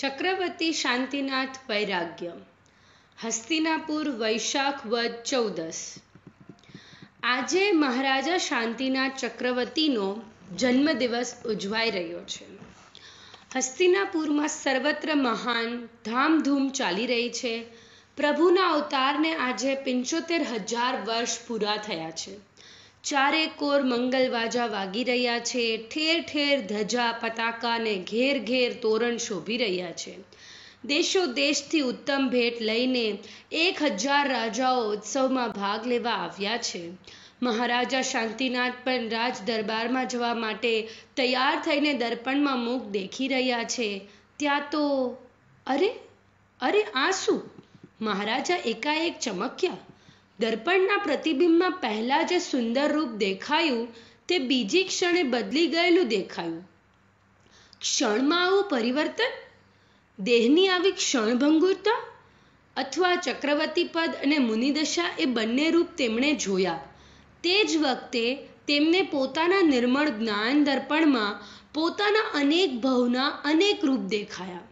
ચક્રવર્તી શાંતિનાથ વૈરાગ્ય. હસ્તિનાપુર વૈશાખ વદ 14. આજે મહારાજા શાંતિનાથ ચક્રવર્તીનો જન્મદિવસ ઉજવાઈ રહ્યો છે. હસ્તિનાપુરમાં સર્વત્ર મહાન ધામધૂમ ચાલી રહી છે. પ્રભુના અવતારને આજે 75,000 વર્ષ પૂરા થયા છે. ચારે કોર મંગલવાજા વાગી રહ્યા છે. ઠેર ઠેર ધજા પતાકા ને ઘેર ઘેર તોરણ શોભી રહ્યા છે. દેશો દેશથી ઉત્તમ ભેટ લઈને 1,000 રાજાઓ ઉત્સવમાં ભાગ લેવા આવ્યા છે. મહારાજા શાંતિનાથ પણ રાજ દરબારમાં જવા માટે તૈયાર થઈને દર્પણમાં મુખ દેખી રહ્યા છે. ત્યાં તો અરે આ શું? મહારાજા એકાએક ચમક્યા. દર્પણના પ્રતિબિંબમાં પહેલા જે સુંદર રૂપ દેખાયું તે બીજી ક્ષણે બદલી ગયેલું દેખાયું. ક્ષણમાં આવું પરિવર્તન? દેહની આવી ક્ષણભંગુરતા? અથવા ચક્રવર્તી પદ અને મુનિદશા એ બંને રૂપ તેમણે જોયા. તે જ વખતે તેમને પોતાના નિર્મળ જ્ઞાન દર્પણમાં પોતાના અનેક ભવના અનેક રૂપ દેખાયા.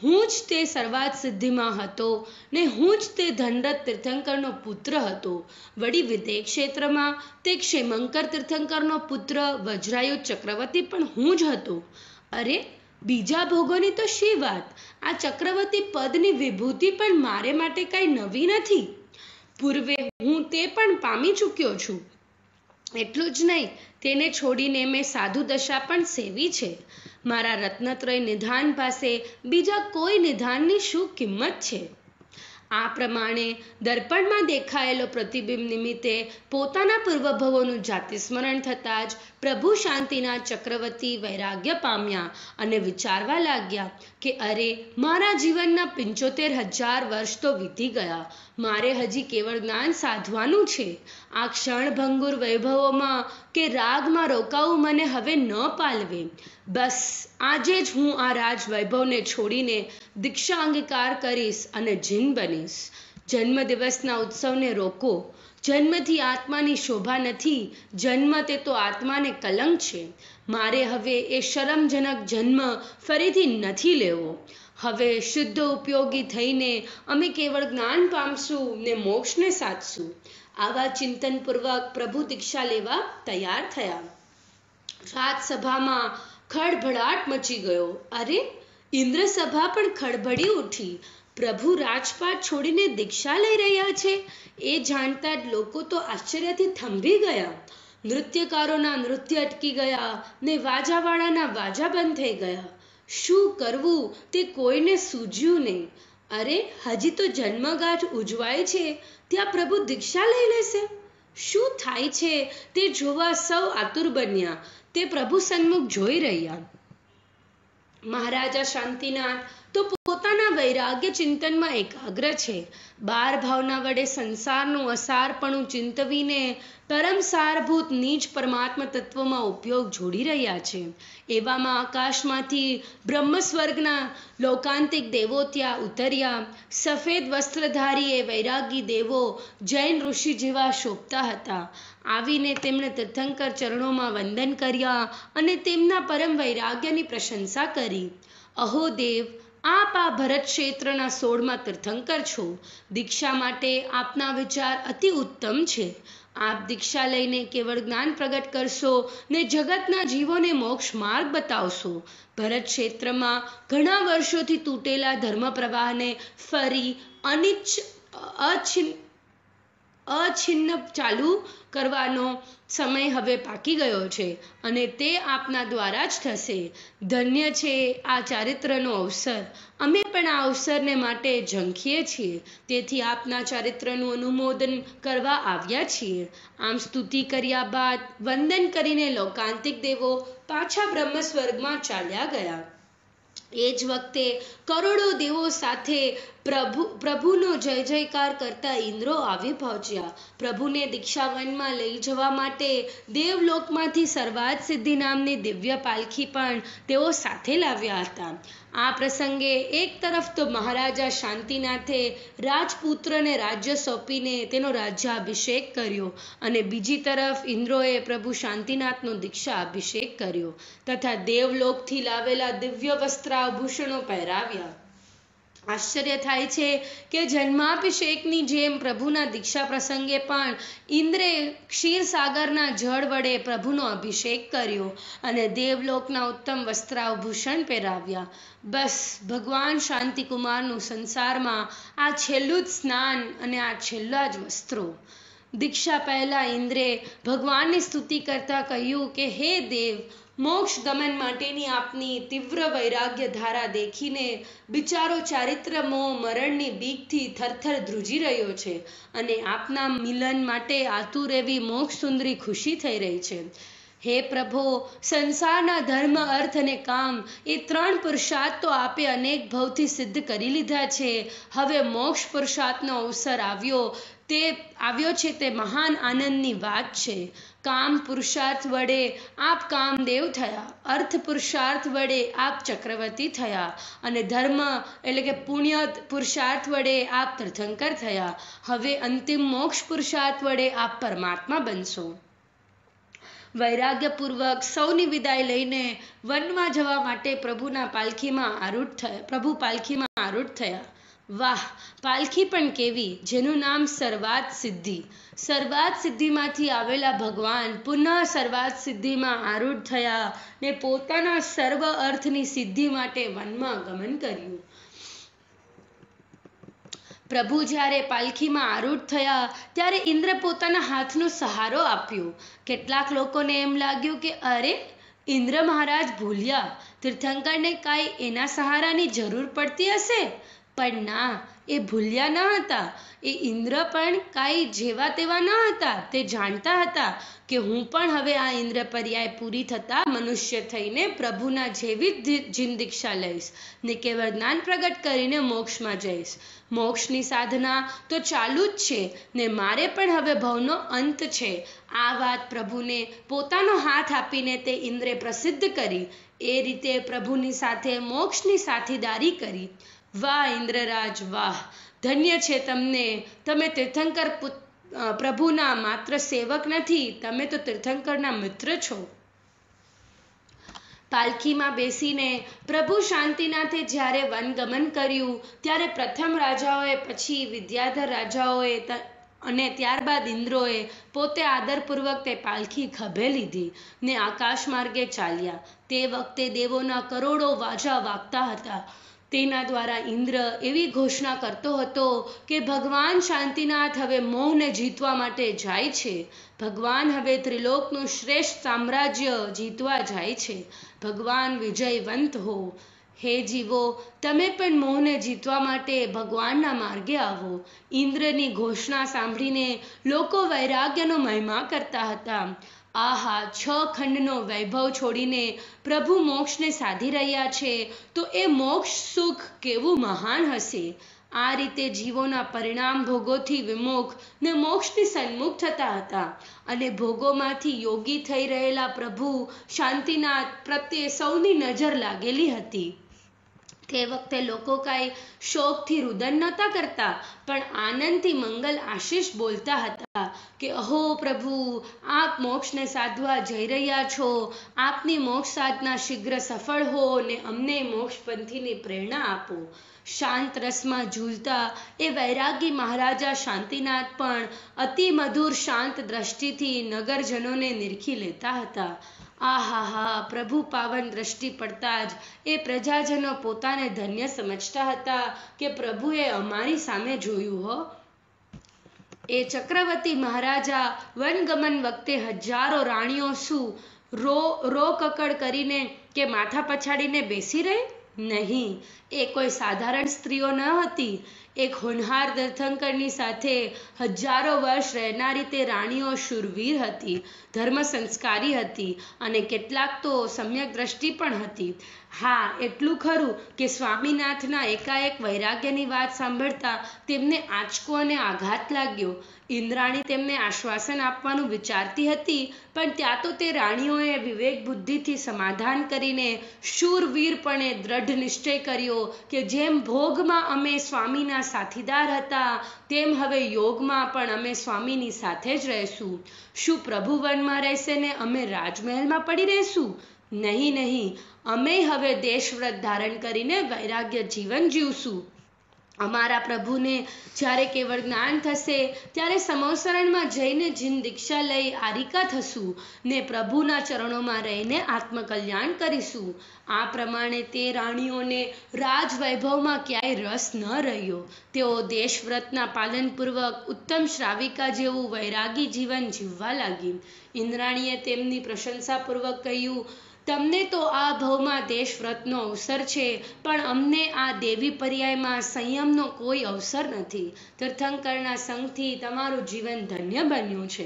હું જ તે સર્વાત સિદ્ધિમાં હતો ને હું જ તે ધનરથ તીર્થંકરનો પુત્ર હતો. વળી વિદેહ ક્ષેત્રમાં તે ક્ષેમંકર તીર્થંકરનો પુત્ર વજ્રાયુધ ચક્રવર્તી પણ હું જ હતો. અરે બીજા ભોગોની તો શી વાત, આ ચક્રવર્તી પદની વિભૂતિ પણ મારે માટે કાંઈ નવી નથી. પૂર્વે હું તે પણ પામી ચૂક્યો છું. એટલું જ નહીં, તેને છોડીને મેં સાધુ દશા પણ સેવી છે. મારા રત્નત્રય નિધાન પાસે બીજા કોઈ નિધાનની શું કિંમત છે? આ પ્રમાણે દર્પણમાં દેખાયેલો પ્રતિબિંબ નિમિત્તે પોતાના પૂર્વભવોનું જાતિસ્મરણ થતાં જ પ્રભુ શાંતિનાથ ચક્રવર્તી વૈરાગ્ય પામ્યા અને વિચારવા લાગ્યા કે અરે મારા જીવનના 75,000 વર્ષ તો વીતી ગયા. મારે હજી કેવળ જ્ઞાન સાધવાનું છે. આ ક્ષણભંગુર વૈભવોમાં કે રાગમાં રોકાવું મને હવે ન પાલવે. બસ આજે જ હું આ રાજ વૈભવને છોડીને દીક્ષા અંગીકાર કરીશ અને જીન બનીશ. જન્મદિવસના ઉત્સવને રોકો. જન્મથી આત્માની શોભા નથી. જન્મ તે તો આત્માને કલંક છે. મારે હવે એ શરમજનક જન્મ ફરીથી નથી લેવો. હવે શુદ્ધ ઉપયોગી થઈને અમે કેવળ જ્ઞાન પામશું ને મોક્ષને સાધશું. આવા ચિંતનપૂર્વક પ્રભુ દીક્ષા લેવા તૈયાર થયા. રાજસભામાં ખળભળાટ મચી ગયો. અરે ઇન્દ્રસભા પણ ખળભળી ઉઠી. પ્રભુ રાજપાટ છોડીને દીક્ષા લઈ રહ્યા છે એ જાણતા જ લોકો તો આશ્ચર્યથી થંભી ગયા. નૃત્યકારોના નૃત્ય અટકી ગયા ને વાજાવાળાના વાજા બંધ થઈ ગયા. શું કરવું તે કોઈને સૂઝ્યું નહીં. અરે હજી તો જન્મગાંઠ ઉજવાય છે, ત્યાં પ્રભુ દીક્ષા લઈ લેશે? શું થાય છે તે જોવા સૌ આતુર બન્યા. તે પ્રભુ સન્મુખ જોઈ રહ્યા. મહારાજા શાંતિનાથ તો પોતાના વૈરાગ્ય ચિંતનમાં એકાગ્ર છે. 12 ભાવના વડે સંસારનું અસારપણું ચિંતવીને પરમ સારભૂત નીચ પરમાત્મ તત્વમાં ઉપયોગ જોડી રહ્યા છે. એવામાં આકાશમાંથી બ્રહ્મ સ્વર્ગના લોકાંતિક દેવો ત્યાં ઉતર્યા. સફેદ વસ્ત્રધારી એ વૈરાગી દેવો જૈન ઋષિ જેવા શોભતા હતા. આવીને તેમણે તીર્થંકર ચરણોમાં વંદન કર્યા અને તેમના પરમ વૈરાગ્યની પ્રશંસા કરી. અહો દેવ, આપ આ ભરત ક્ષેત્રના 16મા તીર્થંકર છો. દીક્ષા માટે આપના વિચાર અતિ ઉત્તમ છે. આપ દીક્ષા લઈને કેવળ જ્ઞાન પ્રગટ કરશો ને જગતના જીવોને મોક્ષ માર્ગ બતાવશો. ભરત ક્ષેત્રમાં ઘણા વર્ષોથી તૂટેલા ધર્મ પ્રવાહને ફરી અછિન્ન ચાલુ કરવાનો સમય હવે પાકી ગયો છે અને તે આપના દ્વારા જ થશે. ધન્ય છે આ ચારિત્રનો અવસર. અમે પણ આ અવસરને માટે ઝંખીએ છીએ. તેથી આપના ચારિત્રનું અનુમોદન કરવા આવ્યા છીએ. આમ સ્તુતિ કર્યા બાદ વંદન કરીને લોકાંતિક દેવો પાછા બ્રહ્મ સ્વર્ગમાં ચાલ્યા ગયા. એ જ વખતે કરોડો દેવો સાથે પ્રભુનો જય જયકાર કરતા ઇન્દ્રો આવી પહોંચ્યા. પ્રભુને દીક્ષાવનમાં લઈ જવા માટે દેવલોકમાંથી સર્વાત સિદ્ધિ નામની દિવ્ય પાલખી પણ તેઓ સાથે લાવ્યા હતા. આ પ્રસંગે એક તરફ તો મહારાજા શાંતિનાથે રાજપુત્રને રાજ્ય સોંપીને તેનો રાજ્યાભિષેક કર્યો અને બીજી તરફ ઇન્દ્રોએ પ્રભુ શાંતિનાથનો દીક્ષા અભિષેક કર્યો તથા દેવલોકથી લાવેલા દિવ્ય વસ્ત્રાભૂષણો પહેરાવ્યા. આશ્ચર્ય થાય છે કે જન્માભિષેકની જેમ પ્રભુના દીક્ષા પ્રસંગે પણ ઇન્દ્રે ક્ષીરસાગરના જળ વડે પ્રભુનો અભિષેક કર્યો અને દેવલોકના ઉત્તમ વસ્ત્રાભૂષણ પહેરાવ્યા. બસ ભગવાન શાંતિકુમારનું સંસારમાં આ છેલ્લું જ સ્નાન અને આ છેલ્લા જ વસ્ત્રો. દીક્ષા પહેલા ઇન્દ્રે ભગવાનની સ્તુતિ કરતા કહ્યું કે હે દેવ, મોક્ષ ગમન માટેની આપની તીવ્ર વૈરાગ્ય ધારા દેખીને બિચારો ચારિત્ર મોહ મરણની બીકથી થરથર ધ્રુજી રહ્યો છે અને આપના મિલન માટે આતુર એવી મોક્ષ સુંદરી ખુશી થઈ રહી છે. હે પ્રભો, સંસારના ધર્મ અર્થ અને કામ એ ત્રણ પુરુષાર્થ તો આપે અનેક ભવથી સિદ્ધ કરી લીધા છે. હવે મોક્ષ પુરુષાર્થનો અવસર આવ્યો છે તે મહાન આનંદની વાત છે. કામ પુરુષાર્થ વડે આપ કામદેવ થયા, અર્થ પુરુષાર્થ વડે આપ ચક્રવર્તી થયા અને ધર્મ એટલે કે પુણ્ય પુરુષાર્થ વડે આપ તીર્થંકર થયા. હવે અંતિમ મોક્ષ પુરુષાર્થ વડે આપ પરમાત્મા બનશો. વૈરાગ્યપૂર્વક સૌની વિદાય લઈને વનમાં જવા માટે પ્રભુ પાલખીમાં આરૂઢ થયા. વાહ, પાલખી પણ કેવી, જેનું નામ સર્વાત સિદ્ધિ. સર્વાત સિદ્ધિમાંથી આવેલા ભગવાન પુનઃ સર્વાત સિદ્ધિમાં આરૂઢ થયા ને પોતાના સર્વ અર્થની સિદ્ધિ માટે વનમાં ગમન કર્યું. પ્રભુ જ્યારે પાલખીમાં આરૂઢ થયા ત્યારે ઇન્દ્ર પોતાના હાથનો સહારો આપ્યો. કેટલાક લોકોને એમ લાગ્યું કે અરે, ઇન્દ્ર મહારાજ ભૂલ્યા, તીર્થંકરને કાંઈ એના સહારાની જરૂર પડતી હશે. પણ ના, એ ભૂલ્યા ન હતા. એ ઇન્દ્ર પણ કાંઈ જેવા તેવા ન હતા. તે જાણતા હતા કે હું પણ હવે આ ઇન્દ્ર પર્યાય પૂરી થતા મનુષ્ય થઈને પ્રભુના જેવી જ દીક્ષા લઈશ ને કેવળ જ્ઞાન પ્રગટ કરીને મોક્ષમાં જઈશ. મોક્ષની સાધના તો ચાલુ જ છે ને મારે પણ હવે ભવનો અંત છે. આ વાત પ્રભુને પોતાનો હાથ આપીને તે ઇન્દ્રે પ્રસિદ્ધ કરી. એ રીતે પ્રભુની સાથે મોક્ષની સાથીદારી કરી. વાહ ઇન્દ્રરાજ વાહ, ધન્ય છે તમને. તમે તીર્થંકર પ્રભુના માત્ર સેવક નથી, તમે તો તીર્થંકરના મિત્ર છો. પાલખીમાં બેસીને પ્રભુ શાંતિનાથે જ્યારે વનગમન કર્યું ત્યારે પ્રથમ રાજાઓએ, પછી વિદ્યાધર રાજાઓએ અને ત્યારબાદ ઇન્દ્રોએ પોતે આદરપૂર્વક તે પાલખી ખભે લીધી ને આકાશ માર્ગે ચાલ્યા. તે વખતે દેવોના કરોડો વાજા વાગતા હતા. તેના દ્વારા ઇન્દ્ર એવી ઘોષણા કરતો હતો કે ભગવાન શાંતિનાથ હવે મોહને જીતવા માટે જાય છે. ભગવાન હવે ત્રિલોકનું શ્રેષ્ઠ સામ્રાજ્ય જીતવા જાય છે. ભગવાન વિજયવંત હો. હે જીવો, તમે પણ મોહને જીતવા માટે ભગવાનના માર્ગે આવો. ઇન્દ્રની ઘોષણા સાંભળીને લોકો વૈરાગ્યનો મહિમા કરતા હતા. આહા, 6 ખંડનો વૈભવ છોડીને પ્રભુ મોક્ષને સાધી રહ્યા છે તો એ મોક્ષ સુખ કેવું મહાન હશે. આ રીતે જીવોના પરિણામ ભોગોથી વિમુખ ને મોક્ષની સન્મુખ થતા હતા અને ભોગોમાંથી યોગી થઈ રહેલા પ્રભુ શાંતિનાથ પ્રત્યે સૌની નજર લાગેલી હતી. તે વખતે લોકો કાંઈ શોકથી રુદન નહોતા કરતા, પણ આનંદથી મંગલ આશીષ બોલતા હતા કે અહો પ્રભુ, આપ મોક્ષને સાધવા જઈ રહ્યા છો. આપની મોક્ષ સાધના શીઘ્ર સફળ હો ને અમને મોક્ષપંથીની પ્રેરણા આપો. શાંત રસમાં ઝૂલતા એ વૈરાગી મહારાજા શાંતિનાથ પણ અતિ મધુર શાંત દ્રષ્ટિથી નગરજનોને નિરખી લેતા હતા. આહાહા, પ્રભુ પાવન દ્રષ્ટિ પડતા જ એ પ્રજાજનો પોતાને ધન્ય સમજતા હતા કે પ્રભુએ અમારી સામે જોયું હો. એ ચક્રવર્તી મહારાજા વનગમન વખતે હજારો રાણીઓ શું રો કકડ કરીને કે માથા પછાડીને બેસી રહી? નહીં, એ કોઈ સાધારણ સ્ત્રીઓ ન હતી. એક હોનહાર તીર્થંકરની સાથે હજારો વર્ષ રહેનારી તે રાણીઓ શૂરવીર હતી, ધર્મ સંસ્કારી હતી અને કેટલાક તો સમ્યક દ્રષ્ટિ પણ હતી. હા, એટલું ખરું કે સ્વામીનાથના એકાએક વૈરાગ્યની વાત સાંભળતા તેમને આંચકો અને આઘાત લાગ્યો. ઇન્દ્રાણી તેમને આશ્વાસન આપવાનું વિચારતી હતી, પણ ત્યાં તો તે રાણીઓએ વિવેક બુદ્ધિથી સમાધાન કરીને શૂરવીરપણે દ્રઢ નિશ્ચય કર્યો કે જેમ ભોગમાં અમે સ્વામીના સાથીદાર હતા, તેમ હવે યોગમાં પણ અમે સ્વામીની સાથે જ રહેશું. શું પ્રભુ વનમાં રહેશે ને અમે રાજમહેલમાં પડી રહેશું? નહીં નહીં, અમે હવે દેશવ્રત ધારણ કરીને વૈરાગ્ય જીવન જીવશું. અમારા પ્રભુને જ્યારે કેવળ જ્ઞાન થશે ત્યારે સમવસરણમાં જઈને જીન દીક્ષા લઈ આરિકા થશું ને પ્રભુના ચરણોમાં રહીને આત્મકલ્યાણ કરીશું. આ પ્રમાણે તે રાણીઓને રાજવૈભવમાં ક્યાંય રસ ન રહ્યો. તેઓ દેશવ્રતના પાલનપૂર્વક ઉત્તમ શ્રાવિકા જેવું વૈરાગી જીવન જીવવા લાગી. ઇન્દ્રાણીએ તેમની પ્રશંસાપૂર્વક કહ્યું, તમને તો આ ભવમાં દેશવ્રતનો અવસર છે, પણ અમને આ દેવી પર્યાયમાં સંયમનો કોઈ અવસર નથી. તીર્થંકરના સંગથી તમારું જીવન ધન્ય બન્યું છે.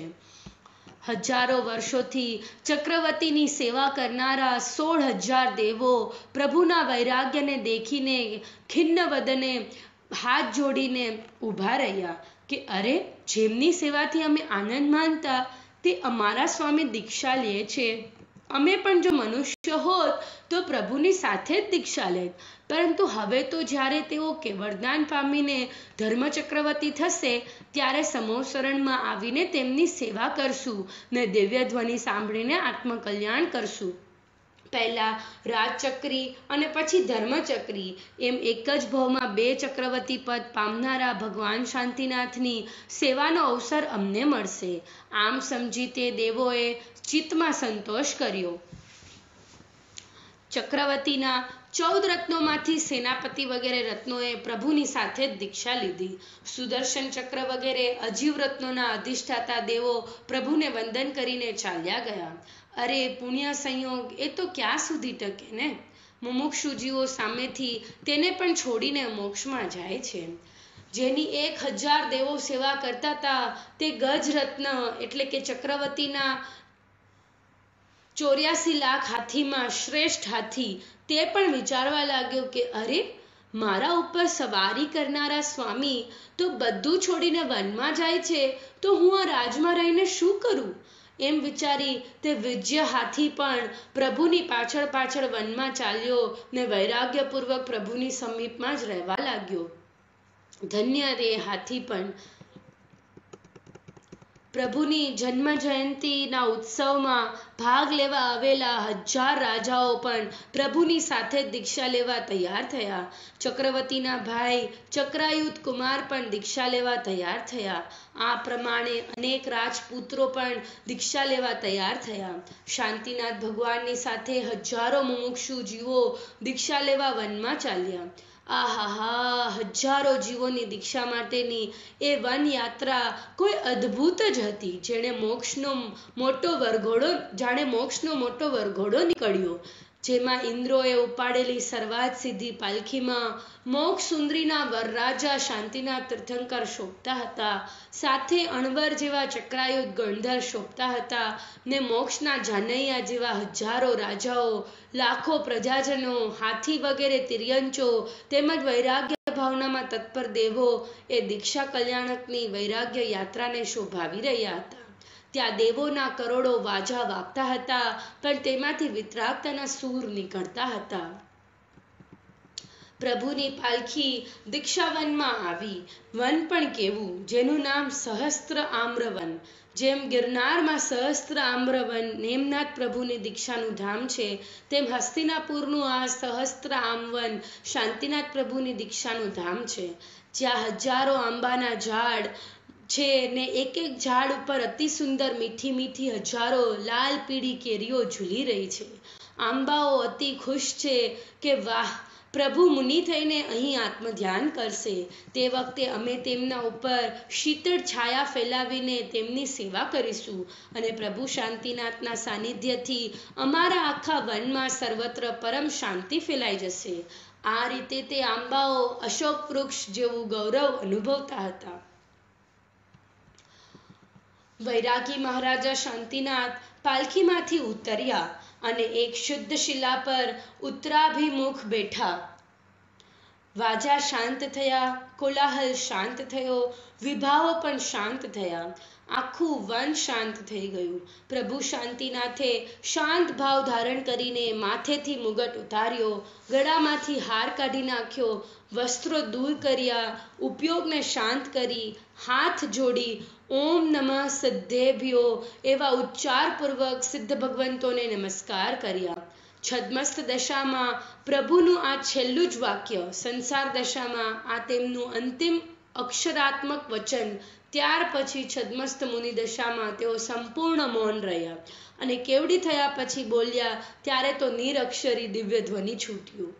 હજારો વર્ષોથી ચક્રવર્તીની સેવા કરનારા 16,000 દેવો પ્રભુના વૈરાગ્યને દેખીને ખિન્ન વદને હાથ જોડીને ઊભા રહ્યા કે અરે, જેમની સેવાથી અમે આનંદ માનતા તે અમારા સ્વામી દીક્ષા લે છે. અમે પણ જો મનુષ્ય હોત તો પ્રભુની સાથે જ દીક્ષા લેત, પરંતુ હવે તો જ્યારે તેઓ કેવળ જ્ઞાન પામીને ધર્મચક્રવર્તી થશે ત્યારે સમવસરણમાં આવીને તેમની સેવા કરશું ને દિવ્ય ધ્વનિ સાંભળીને આત્મકલ્યાણ કરશું. પહેલા રાજચક્રી અને પછી ધર્મચક્રી એમ એક જ ભવમાં 2 ચક્રવર્તી પદ પામનારા ભગવાન શાંતિનાથની સેવાનો અવસર અમને મળશે. આમ સમજી તે દેવોએ ચિત્તમાં સંતોષ કર્યો. ચક્રવર્તીના 14 રત્નોમાંથી સેનાપતિ વગેરે રત્નોએ પ્રભુની સાથે જ દીક્ષા લીધી. સુદર્શન ચક્ર વગેરે અજીવ રત્નોના અધિષ્ઠાતા દેવો પ્રભુને વંદન કરીને ચાલ્યા ગયા. અરે પુણ્ય સંયોગ એ તો ક્યાં સુધી ટકે ને? મુમુક્ષુ જીવો સામેથી તેને પણ છોડીને મોક્ષમાં જાય છે. જેની 1000 દેવો સેવા કરતા હતા તે ગજરત્ન એટલે કે ચક્રવર્તીના 84 લાખ હાથીમાં શ્રેષ્ઠ હાથી તે પણ વિચારવા લાગ્યો કે અરે, મારા ઉપર સવારી કરનારા સ્વામી તો બધું છોડીને વનમાં જાય છે, તો હું આ રાજમાં રહીને શું કરું? એમ વિચારી તે વિજ્ય હાથી પણ પ્રભુની પાછળ પાછળ વનમાં ચાલ્યો ને વૈરાગ્યપૂર્વક પ્રભુની સમીપમાં જ રહેવા લાગ્યો. ધન્ય તે હાથી પણ. પ્રભુની જન્મ જયંતીના ઉત્સવમાં ભાગ લેવા આવેલા 1000 રાજાઓ પણ પ્રભુની સાથે દીક્ષા લેવા તૈયાર થયા. ચક્રવર્તીના ભાઈ ચક્રાયુધ કુમાર પણ દીક્ષા લેવા તૈયાર થયા. આ પ્રમાણે અનેક રાજપુત્રો પણ દીક્ષા લેવા તૈયાર થયા. શાંતિનાથ ભગવાનની સાથે હજારો મુમુક્ષુ જીવો દીક્ષા લેવા વનમાં ચાલ્યા. આહાહા, હજારો જીવોની દીક્ષા માટેની એ વન યાત્રા કોઈ અદ્ભુત જ હતી. જાણે મોક્ષનો મોટો વરઘોડો નીકળ્યો, જેમાં ઇન્દ્રોએ ઉપાડેલી સર્વાત સિદ્ધિ પાલખીમાં મોક્ષ સુંદરીના વરરાજા શાંતિનાથ તીર્થંકર શોભતા હતા. સાથે અણવર જેવા ચક્રાયુધ ગણધર શોભતા હતા ને મોક્ષના જાનૈયા જેવા હજારો રાજાઓ, લાખો પ્રજાજનો, હાથી વગેરે તિર્યંચો તેમજ વૈરાગ્ય ભાવનામાં તત્પર દેવો એ દીક્ષા કલ્યાણકની વૈરાગ્ય યાત્રાને શોભાવી રહ્યા હતા. ત્યાં દેવોના કરોડો વાજા વાગતા હતા, પણ તેમાંથી વિતરાગતાના સૂર નીકળતા હતા. પ્રભુની પાલખી દીક્ષાવનમાં આવી. વન પણ કેવું, જેનું નામ સહસ્ત્ર આમ્રવન. જેમ ગિરનારમાં સહસ્ત્ર આમ્રવન નેમનાથ પ્રભુની દીક્ષાનું ધામ છે, તેમ હસ્તિનાપુરનું આ સહસ્ત્ર આમવન શાંતિનાથ પ્રભુની દીક્ષાનું ધામ છે. જ્યાં હજારો આંબાના ઝાડ છે ને એક એક ઝાડ ઉપર અતિ સુંદર મીઠી મીઠી હજારો લાલ પીળી કેરીઓ ઝૂલી રહી છે. આંબાઓ અતિ ખુશ છે કે વાહ, પ્રભુ મુનિ થઈને અહીં આત્મધ્યાન કરશે, તે વખતે અમે તેમના ઉપર શીતળ છાયા ફેલાવીને તેમની સેવા કરીશું અને પ્રભુ શાંતિનાથના સાનિધ્યથી અમારા આખા વનમાં સર્વત્ર પરમ શાંતિ ફેલાઈ જશે. આ રીતે તે આંબાઓ અશોક વૃક્ષ જેવું ગૌરવ અનુભવતા હતા. વૈરાગી મહારાજા શાંતિનાથ પાલખીમાંથી ઉતર્યા અને એક શુદ્ધ શિલા પર ઉત્તરાભિમુખ બેઠા. વાજા શાંત થયા, કોલાહલ શાંત થયો, વિભાવો પણ શાંત થયા, આખું વન શાંત થઈ ગયું. પ્રભુ શાંતિનાથે શાંત ભાવ ધારણ કરીને માથેથી મુગટ ઉતાર્યો, ગળામાંથી હાર કાઢી નાખ્યો, વસ્ત્રો દૂર કર્યા, ઉપયોગને શાંત કરી, હાથ જોડી ઓમ નમઃ સિદ્ધેભ્યો એવા ઉચ્ચારપૂર્વક સિદ્ધ ભગવંતોને નમસ્કાર કર્યા. છદ્મસ્ત દશામાં પ્રભુનું આ છેલ્લું જ વાક્ય, સંસાર દશામાં આ તેમનું અંતિમ અક્ષરાત્મક વચન. ત્યાર પછી છદ્મસ્ત મુનિ દશામાં તેઓ સંપૂર્ણ મૌન રહ્યા અને કેવડી થયા પછી બોલ્યા ત્યારે તો નિરક્ષરી દિવ્ય ધ્વનિ છૂટ્યું.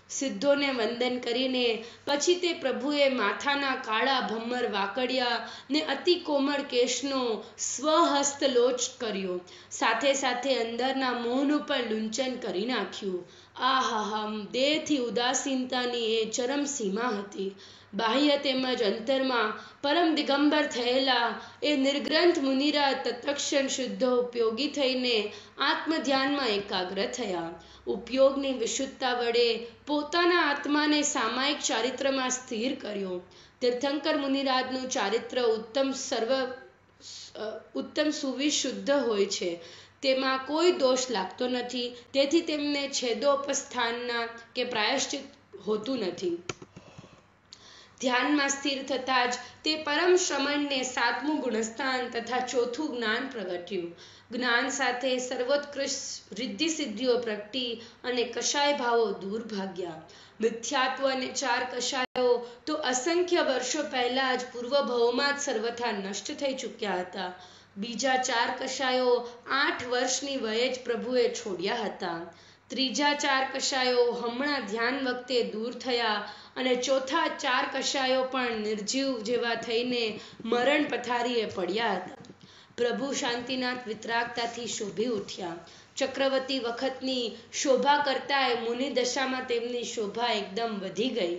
સિદ્ધોને વંદન કરીને પછી તે પ્રભુએ માથાના કાળા ભમ્મર વાકડિયા ને અતિ કોમળ કેશનો સ્વહસ્ત લોચ કર્યો. સાથે સાથે અંદરના મોહનું પણ લૂંચન કરી નાખ્યું. આહાહા, દેહથી ઉદાસીનતાની એ ચરમ સીમા હતી. બાહ્ય તેમજ અંતરમાં પરમ દિગંબર થયેલા એ નિર્ગ્રંથ મુનિરાજ તત્ક્ષણ શુદ્ધો ઉપયોગી થઈને આત્મધ્યાનમાં એકાગ્ર થયા. ઉપયોગની વિશુદ્ધતા વડે પોતાના આત્માને સામાયિક ચારિત્રમાં સ્થિર કર્યો. તીર્થંકર મુનિરાજનું ચારિત્ર ઉત્તમ સુવિશુદ્ધ હોય છે, તેમાં કોઈ દોષ લાગતો નથી. તેથી તેમને છેદોપસ્થાનના કે પ્રાયશ્ચિત હોતું નથી. ધ્યાનમાં સ્થિર થતા જ તે પરમ શ્રમણને સાતમું ગુણસ્થાન તથા ચોથું જ્ઞાન પ્રગટ્યું. જ્ઞાન સાથે સર્વોત્કૃષ્ટ રિદ્ધિ સિદ્ધિઓ પ્રગટી અને કષાય ભાવો દૂર ભાગ્યા. મિથ્યાત્વ અને ચાર કષાયો તો અસંખ્ય વર્ષો પહેલા જ પૂર્વભવમાં જ સર્વથા નષ્ટ થઈ ચૂક્યા હતા. બીજા ચાર કષાયો 8 વર્ષની વયે જ પ્રભુએ છોડ્યા હતા. ત્રીજા ચાર કષાયો હમણાં ધ્યાન વખતે દૂર થયા અને ચોથા ચાર કષાયો પણ નિર્જીવ જેવા થઈને મરણ પથારીએ પડ્યા હતા. પ્રભુ શાંતિનાથ વિતરાગતાથી શોભી ઉઠ્યા. ચક્રવર્તી વખતની શોભા કરતાંય મુનિ દશામાં તેમની શોભા એકદમ વધી ગઈ.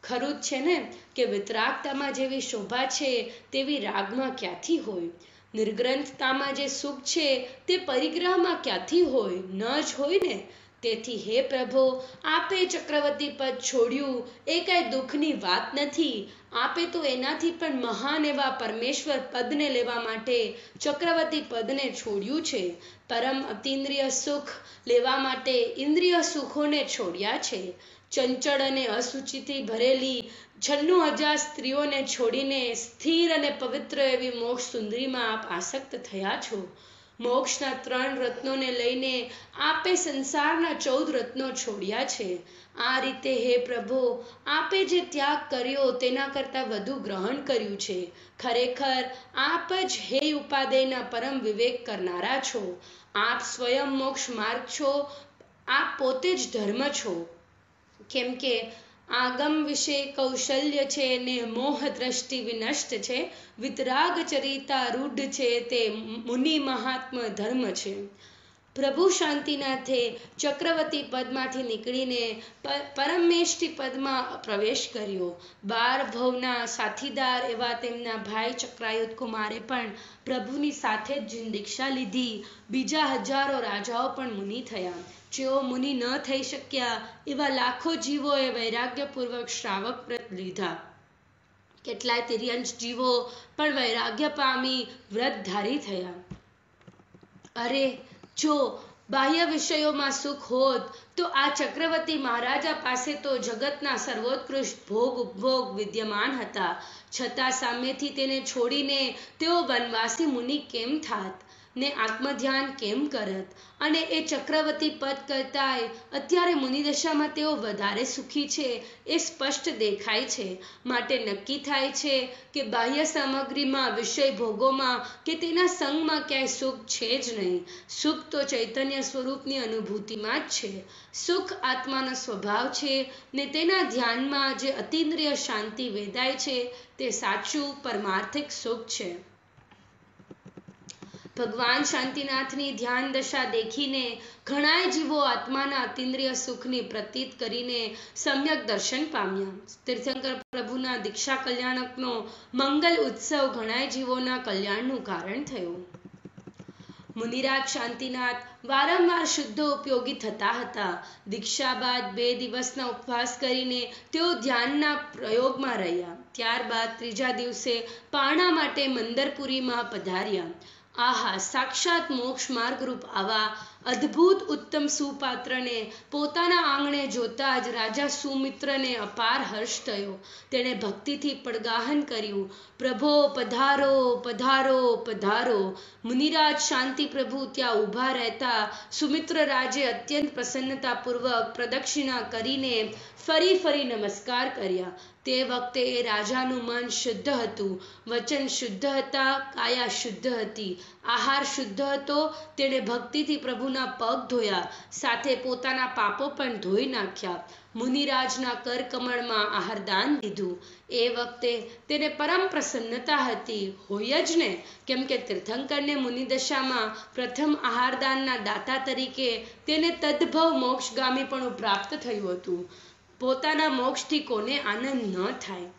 ખરું જ છે ને કે વિતરાગતામાં જેવી શોભા છે તેવી રાગમાં ક્યાંથી હોય? નિર્ગ્રંથતામાં જે સુખ છે તે પરિગ્રહમાં ક્યાંથી હોય? ન જ હોય ને. તેથી હે પ્રભો, આપે ચક્રવર્તી પદ છોડ્યું એ કઈ દુઃખની વાત નથી. આપે તો એનાથી પણ મહાન એવા પરમેશ્વર પદને લેવા માટે ચક્રવર્તી પદને છોડ્યું છે. પરમ અતિન્દ્રિય સુખ લેવા માટે ઇન્દ્રિય સુખોને છોડ્યા છે. ચંચળ અને અસુચિથી ભરેલી 96,000 સ્ત્રીઓને છોડીને સ્થિર અને પવિત્ર એવી મોક્ષ સુંદરીમાં આપ આસક્ત થયા છો. મોક્ષના 3 રત્નોને લઈને આપે સંસારના 14 રત્નો છોડ્યા છે. આ રીતે હે પ્રભુ, આપે જે ત્યાગ કર્યો તેના કરતાં વધુ ગ્રહણ કર્યું છે. ખરેખર આપ જ હે ઉપાદેયના પરમ વિવેક કરનારા છો. આપ સ્વયં મોક્ષ માર્ગ છો. આપ પોતે જ ધર્મ છો. કેમ કે આગમ વિશે કૌશલ્ય છે ને મોહ દ્રષ્ટિ વિનષ્ટ છે. વિતરાગ ચરિતા રૂઢ છે તે મુનિ મહાત્મ ધર્મ છે. પ્રભુ શાંતિનાથે ચક્રવર્તી પદમાંથી નીકળીને પરમેષ્ઠી પદમાં પ્રવેશ કર્યો. 12 ભવના સાથીદાર એવા તેમના ભાઈ ચક્રાયુધ કુમારે પણ પ્રભુની સાથે જ દીક્ષા લીધી. બીજા હજારો રાજાઓ પણ મુનિ થયા. જેઓ મુનિ ન થઈ શક્યા એવા લાખો જીવોએ વૈરાગ્યપૂર્વક શ્રાવક વ્રત લીધા. કેટલાય તિર્યંશ જીવો પણ વૈરાગ્ય પામી વ્રતધારી થયા. અરે, જો બાહ્ય વિષયોમાં સુખ હોત તો આ ચક્રવર્તી મહારાજા પાસે તો જગતના સર્વોત્કૃષ્ટ ભોગ ઉપભોગ વિદ્યમાન હતા. છતાં સામેથી તેને છોડીને તેઓ વનવાસી મુનિ કેમ થાત? ને આત્મધ્યાન કેમ કરત, અને એ ચક્રવર્તી પદ કરતાંય અત્યારે મુનિદશામાં તેઓ વધારે સુખી છે એ સ્પષ્ટ દેખાય છે. માટે નક્કી થાય છે કે બાહ્ય સામગ્રીમાં, વિષય ભોગોમાં કે તેના સંગમાં ક્યાંય સુખ છે જ નહીં. સુખ તો ચૈતન્ય સ્વરૂપની અનુભૂતિમાં જ છે. સુખ આત્માનો સ્વભાવ છે ને તેના ધ્યાનમાં જે અતિન્દ્રિય શાંતિ વેદાય છે તે સાચું પરમાર્થિક સુખ છે. ભગવાન શાંતિનાથની ધ્યાન દશા દેખીને ઘણાય જીવો આત્માના અતિન્દ્રિય સુખની પ્રતીત કરીને સમ્યક દર્શન પામ્યા. તીર્થંકર પ્રભુના દીક્ષા કલ્યાણકનો મંગલ ઉત્સવ ઘણાય જીવોના કલ્યાણનું કારણ થયો. મુનિરાજ શાંતિનાથ વારંવાર શુદ્ધ ઉપયોગી થતા હતા. દીક્ષા બાદ 2 દિવસના ઉપવાસ કરીને તેઓ ધ્યાનના પ્રયોગમાં રહ્યા. ત્યારબાદ 3જા દિવસે પારણા માટે મંદરપુરીમાં પધાર્યા. આહા, સાક્ષાત મોક્ષ માર્ગ રૂપ આવા અદ્ભુત ઉત્તમ સુપાત્રને પોતાના આંગણે જોતા જ રાજા સુમિત્રને અપાર હર્ષ થયો. તેણે ભક્તિથી પડગાહન કર્યું, પ્રભો પધારો પધારો પધારો. મુનિરાજ શાંતિ પ્રભુ ત્યાં ઊભા રહેતા સુમિત્ર રાજે અત્યંત પ્રસન્નતાપૂર્વક પ્રદક્ષિણા કરીને ફરી નમસ્કાર કર્યા. તે વખતે એ રાજાનું મન શુદ્ધ હતું, વચન શુદ્ધ હતા, કાયા શુદ્ધ હતી, આહાર શુદ્ધ હતો. તેણે ભક્તિથી પ્રભુના પગ ધોયા, સાથે પોતાના પાપો પણ ધોઈ નાખ્યા. મુનિરાજના કરકમળમાં આહારદાન દીધું. એ વખતે તેને પરમ પ્રસન્નતા હતી, હોય જ ને, કેમ કે તીર્થંકરને મુનિદશામાં પ્રથમ આહારદાનના દાતા તરીકે તેને તદ્ભવ મોક્ષગામીપણું પ્રાપ્ત થયું હતું. પોતાના મોક્ષથી કોને આનંદ ન થાય.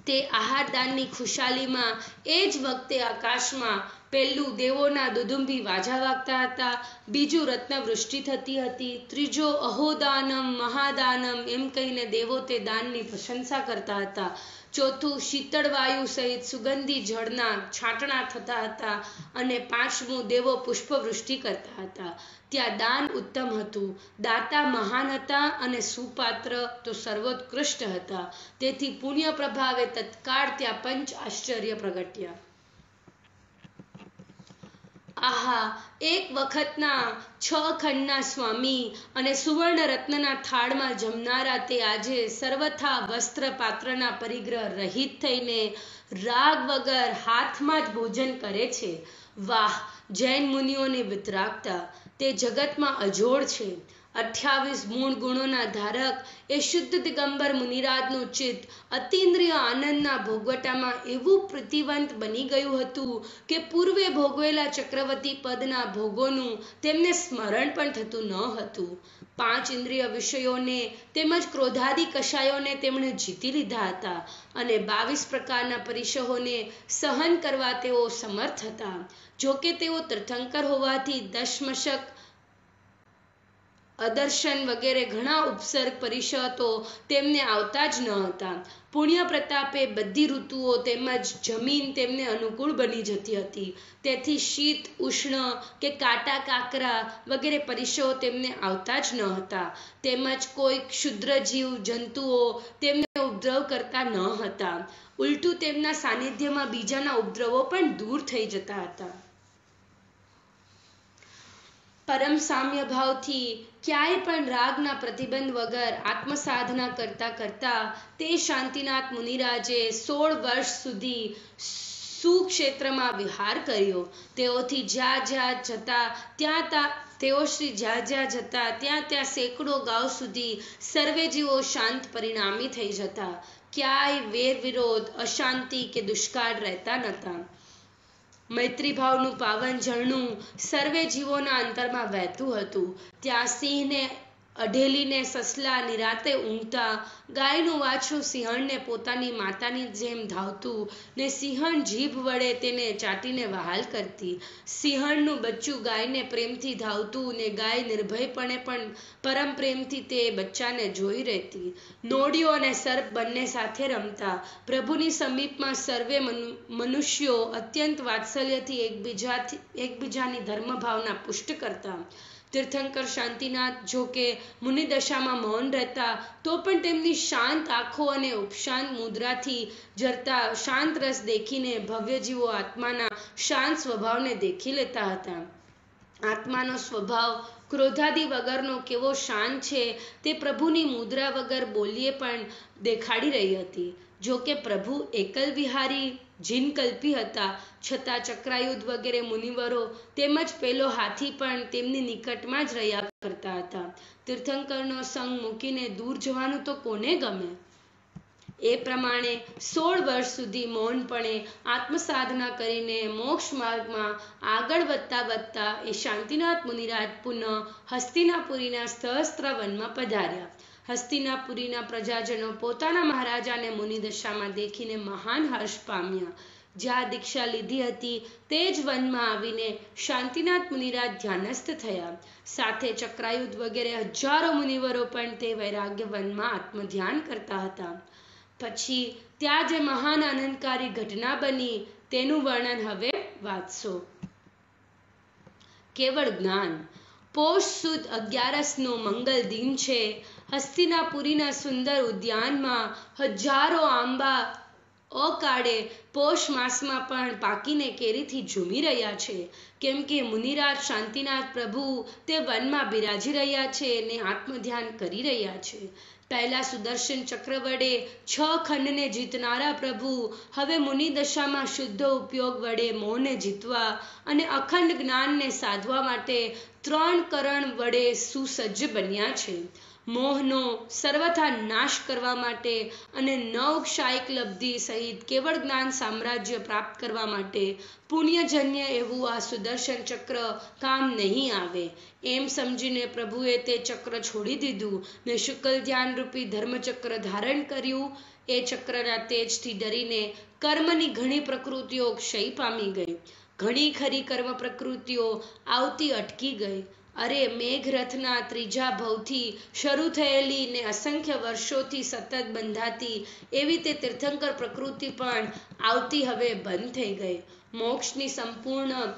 તે આહારદાનની ખુશાલીમાં એ જ વખતે આકાશમાં પહેલું દેવોના દુદુંભી વાજા વાગતા હતા, બીજું રત્નવૃષ્ટિ થતી હતી, ત્રીજો અહોદાનમ મહાદાનમ એમ કહીને દેવો તે દાનની પ્રશંસા કરતા હતા, ચોથું શીતળ વાયુ સહિત સુગંધી જળના છાંટણા થતા હતા, અને પાંચમું દેવો પુષ્પવૃષ્ટિ કરતા હતા. ત્યાં દાન ઉત્તમ હતું, દાતા મહાન હતા, અને સુપાત્ર તો સર્વોત્કૃષ્ટ હતા. તેથી પુણ્ય પ્રભાવે તત્કાળ ત્યાં પંચ આશ્ચર્ય પ્રગટ્યા. આહા, એક વખતના 6 ખંડના સ્વામી અને સુવર્ણ રત્નના થાળમાં જમનારા તે આજે સર્વથા વસ્ત્ર પાત્રના પરિગ્રહ રહિત થઈને રાગ વગર હાથમાં જ ભોજન કરે છે. વાહ, જૈન મુનિઓની વિતરાગતા તે જગતમાં અજોડ છે. 28 મૂળ ગુણોના ધારક એ શુદ્ધ દિગંબર મુનિરાજનું ચિત્ત અતિન્દ્રિય આનંદના ભોગવટામાં એવું પ્રીતિવંત બની ગયું હતું કે પૂર્વે ભોગવેલા ચક્રવર્તી પદના ભોગોનું તેમને સ્મરણ પણ થતું ન હતું. 5 ઇન્દ્રિય વિષયોને તેમજ ક્રોધાદિ કષાયોને તેમણે જીતી લીધા હતા, અને 22 પ્રકારના પરિશહોને સહન કરવા તેઓ સમર્થ હતા. જોકે તેઓ તીર્થંકર હોવાથી દશમશક, અદર્શન વગેરે ઘણા ઉપસર્ગ પરિષતો તેમને આવતા જ ન હતા. પુણ્ય પ્રતાપે બધી ઋતુઓ તેમજ જમીન તેમને અનુકૂળ બની જતી હતી. તેથી શીત, ઉષ્ણ કે કાટા કાકરા વગેરે પરિષઓ તેમને આવતા જ ન હતા. તેમજ કોઈ ક્ષુદ્ર જીવ જંતુઓ તેમને ઉપદ્રવ કરતા ન હતા. ઉલટું તેમના સાનિધ્યમાં બીજાના ઉપદ્રવો પણ દૂર થઈ જતા હતા. પરમ સામ્ય ભાવથી ક્યાંય પણ રાગના પ્રતિબંધ વગર આત્મસાધના કરતા કરતા તે શાંતિનાથ મુનિરાજે 16 વર્ષ સુધી સુક્ષેત્રમાં વિહાર કર્યો. તેઓથી જ્યાં જ્યાં જતા ત્યાં સેંકડો ગાંવ સુધી સર્વે જીવો શાંત પરિણામી થઈ જતા. ક્યાંય વેર વિરોધ, અશાંતિ કે દુષ્કાળ રહેતા નહોતા. મૈત્રી ભાવનું પાવન ઝરણું સર્વે જીવોના અંતરમાં વહેતું હતું. ત્યાં સિંહને અઢેલીને સસલા નિરાતે ઊંઘતા, ગાયનું વાછરું સિંહણને પોતાની માતાની જેમ ધાવતું ને સિંહણ જીભ વડે તેને ચાટીને વહાલ કરતી. સિંહણનું બચ્ચું ગાયને પ્રેમથી ધાવતું ને ગાય નિર્ભયપણે પણ પરમ પ્રેમથી તે બચ્ચાને જોઈ રહેતી. નોળિયો અને સર્પ બંને સાથે રમતા. પ્રભુની સમીપમાં સર્વે મનુષ્યો અત્યંત વાત્સલ્યથી એકબીજાની ધર્મભાવના પુષ્ટ કરતા. તીર્થંકર શાંતિનાથ જોકે મુનિદશામાં મૌન રહેતા તો પણ તેમની શાંત આંખો અને ઉપશાંત મુદ્રાથી જરતા શાંત રસ દેખીને ભવ્ય જીવો આત્માના શાંત સ્વભાવને દેખી લેતા હતા. આત્માનો સ્વભાવ ક્રોધાદિ વગરનો કેવો શાંત છે તે પ્રભુની મુદ્રા વગર બોલીએ પણ દેખાડી રહી હતી. જો કે પ્રભુ એકલ વિહારી જીનકલ્પી હતા, છતાં ચક્રાયુધ વગેરે મુનિવરો તેમજ પેલો હાથી પણ તેમની નિકટમાં જ રહ્યા કરતા હતા. તીર્થંકરનો સંગ મૂકીને દૂર જવાનું તો કોને ગમે? એ પ્રમાણે 16 વર્ષ સુધી મૌનપણે આત્મસાધના કરીને મોક્ષ માર્ગમાં આગળ વધતા એ શાંતિનાથ મુનિરાજ પુનઃ હસ્તિનાપુરીના સહસ્ત્ર વનમાં પધાર્યા. હસ્તિનાપુરીના પ્રજાજનો પોતાના મહારાજાને મુનિદશામાં દેખીને મહાન હર્ષ પામ્યા. જ્યાં દીક્ષા લીધી હતી તે જ વનમાં આવીને શાંતિનાથ મુનિરાજ ધ્યાનસ્થ થયા. સાથે ચક્રાયુધ વગેરે હજારો મુનિવરો પણ તે વૈરાગ્ય વનમાં આત્મધ્યાન કરતા હતા. પછી ત્યાં જે મહાન આનંદકારી ઘટના બની તેનું વર્ણન હવે વાંચશો. કેવળ જ્ઞાન. પોષ સુદ 11નો મંગલ દિન છે. હસ્તિનાપુરીના સુંદર ઉદ્યાનમાં હજારો આંબા અકાળે પોષ માસમાં પણ પાકીને કેરીથી ઝૂમી રહ્યા છે. કેમ કે મુનિરાજ શાંતિનાથ પ્રભુ તે વનમાં બિરાજી રહ્યા છે ને આત્મધ્યાન કરી રહ્યા છે. પહેલા સુદર્શન ચક્ર વડે 6 ખંડને જીતનારા પ્રભુ હવે મુનિ દશામાં શુદ્ધ ઉપયોગ વડે મોહને જીતવા અને અખંડ જ્ઞાનને સાધવા માટે 3 કરણ વડે સુસજ્જ બન્યા છે. મોહનો સર્વથા નાશ કરવા માટે અને નવક્ષાયિક લબ્ધિ સહિત કેવળ જ્ઞાન સામ્રાજ્ય પ્રાપ્ત કરવા માટે પુણ્યજન્ય એવું આ સુદર્શન ચક્ર કામ નહીં આવે એમ સમજીને પ્રભુએ તે ચક્ર છોડી દીધું ને શુક્લ ધ્યાન રૂપી ધર્મચક્ર ધારણ કર્યું. એ ચક્રના તેજથી ડરીને કર્મની ઘણી પ્રકૃતિઓ ક્ષય પામી ગઈ. ઘણી ખરી કર્મ પ્રકૃતિઓ આવતી અટકી ગઈ. અરે મેઘરથના ત્રીજા ભવથી શરૂ થયેલી ને અસંખ્ય વર્ષોથી સતત બંધાતી એવી તે તીર્થંકર પ્રકૃતિ પણ આવતી હવે બંધ થઈ ગઈ. મોક્ષની સંપૂર્ણ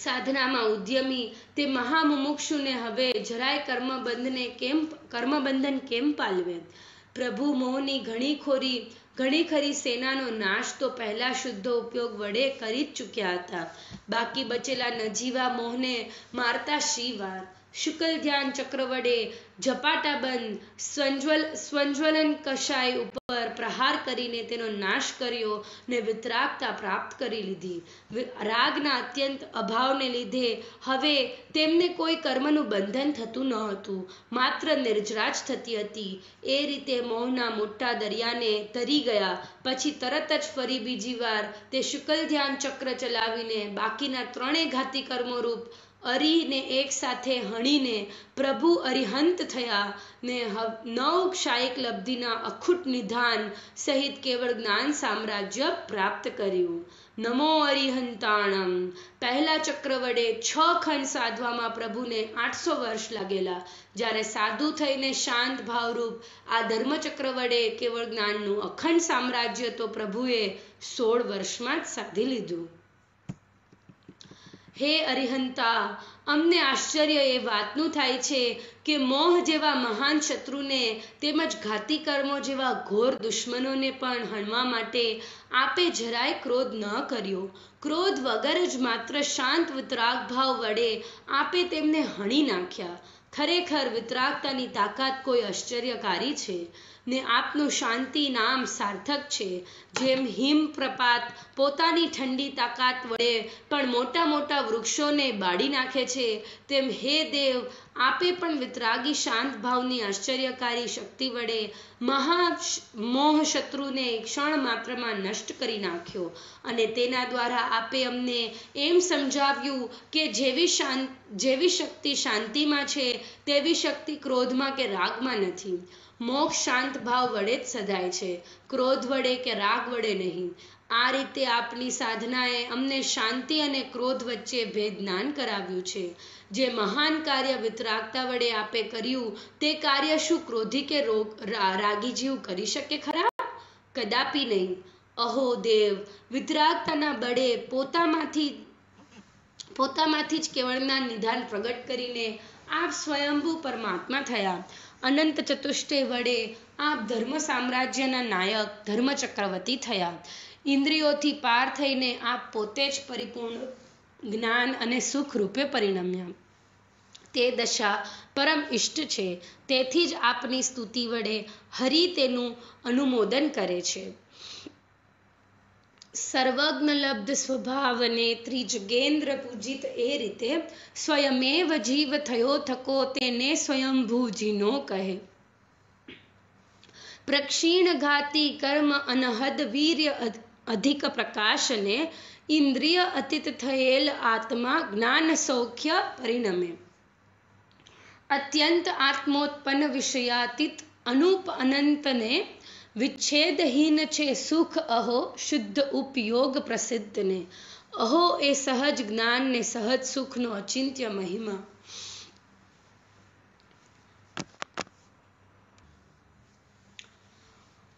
સાધનામાં ઉદ્યમી તે મહામુમુક્ષુને હવે જરાય કર્મબંધન કેમ પાલવે? પ્રભુ મોહની ઘણી ખરી સેનાનો નાશ તો પહેલા શુદ્ધ ઉપયોગ વડે કરી જ ચૂક્યા હતા. બાકી બચેલા નજીવા મોહને મારતા શી વાર? શુક્લ ધ્યાન ચક્ર વડે ઝપાટાબંધ સ્વજ્વલન કષાય ઉપર પ્રહાર કરીને તેનો નાશ કર્યો ને વિતરાગતા પ્રાપ્ત કરી લીધી. રાગના અત્યંત અભાવને લીધે હવે તેમને કોઈ કર્મનું બંધન થતું ન હતું, માત્ર નિર્જરાજ થતી હતી. એ રીતે મોહના મોટા દરિયાને તરી ગયા પછી તરત જ ફરી બીજી વાર તે શુક્લ ધ્યાન ચક્ર ચલાવીને બાકીના 3 ઘાતી કર્મોરૂપ અરીને એક સાથે હણીને પ્રભુ અરિહંત થયા ને નવક્ષાયિક લબ્ધિના અખૂટ નિધાન સહિત કેવળ જ્ઞાન સામ્રાજ્ય પ્રાપ્ત કર્યું. નમો અરિહંતાણમ. પહેલા ચક્ર વડે 6 ખંડ સાધવામાં પ્રભુને 800 વર્ષ લાગેલા, જ્યારે સાધુ થઈને શાંત ભાવરૂપ આ ધર્મચક્ર વડે કેવળ જ્ઞાનનું અખંડ સામ્રાજ્ય તો પ્રભુએ 16 વર્ષમાં જ સાધી લીધું. હે અરિહંતા, અમને આશ્ચર્ય એ વાતનું થાય છે કે મોહ જેવા મહાન શત્રુને તેમજ ઘાતી કર્મો જેવા ઘોર દુશ્મનોને પણ હણવા માટે આપે જરાય ક્રોધ ન કર્યો. ક્રોધ વગર જ માત્ર શાંત વિતરાગ ભાવ વડે આપે તેમને હણી નાખ્યા. ખરેખર વિતરાગતાની તાકાત કોઈ આશ્ચર્યકારી છે ને આપનું શાંતિ નામ સાર્થક છે. જેમ હિમ પ્રપાત પોતાની ઠંડી તાકાત વડે પણ મોટા મોટા વૃક્ષોને બાળી નાખે છે, તેમ હે દેવ આપે પણ વિતરાગી શાંત ભાવની આશ્ચર્યકારી શક્તિ વડે મોહ શત્રુને ક્ષણ માત્રમાં નષ્ટ કરી નાખ્યો. અને તેના દ્વારા આપે અમને એમ સમજાવ્યું કે જેવી શક્તિ શાંતિમાં છે તેવી શક્તિ ક્રોધમાં કે રાગમાં નથી. મોક્ષ શાંત ભાવ વડે જ સધાય છે, ક્રોધ વડે કે રાગ વડે નહીં. આ રીતે આપની સાધનાએ અમને શાંતિ અને ક્રોધ વચ્ચે ભેદ જ્ઞાન કરાવ્યું છે. જે મહાન કાર્ય વિતરાગતા વડે આપે કર્યું તે કાર્ય શું ક્રોધી કે રાગી જીવ કરી શકે ખરા? કદાપી નહીં. અહો દેવ, વિતરાગતાના બળે પોતામાંથી જ કેવળના નિધાન પ્રગટ કરીને આપ સ્વયંભૂ પરમાત્મા થયા. અનંત ચતુષ્ટય વડે આપ ધર્મ સામ્રાજ્યના નાયક ધર્મ ચક્રવર્તી થયા. ઇન્દ્રિયોથી પાર થઈને આપ પોતે જ પરિપૂર્ણ જ્ઞાન અને સુખ રૂપે પરિણમ્યા. તે દશા પરમ ઇષ્ટ છે. તેથી જ આપની સ્તુતિ વડે હરિ તેનું અનુમોદન કરે છે. સર્વજ્ઞ લબ્ધ સ્વભાવને ત્રિજગેન્દ્ર પૂજિત એ રીતે સ્વયમેવ જીવ થયો થકો તેને સ્વયંભૂ જીનો કહે. પ્રક્ષીણ ઘાતી કર્મ અનહદ વીર્ય અધિક પ્રકાશને ઇન્દ્રિય અતીત થયેલ આત્મા જ્ઞાન સૌખ્ય પરિણમે. અત્યંત આત્મોત્પન્ન વિષયાતીત અનુપ અનંતને વિચ્છેદહીન છે સુખ અહો શુદ્ધ ઉપયોગ પ્રસિદ્ધને. અહો એ સહજ જ્ઞાન ને સહજ સુખનો અચિંત્ય મહિમા.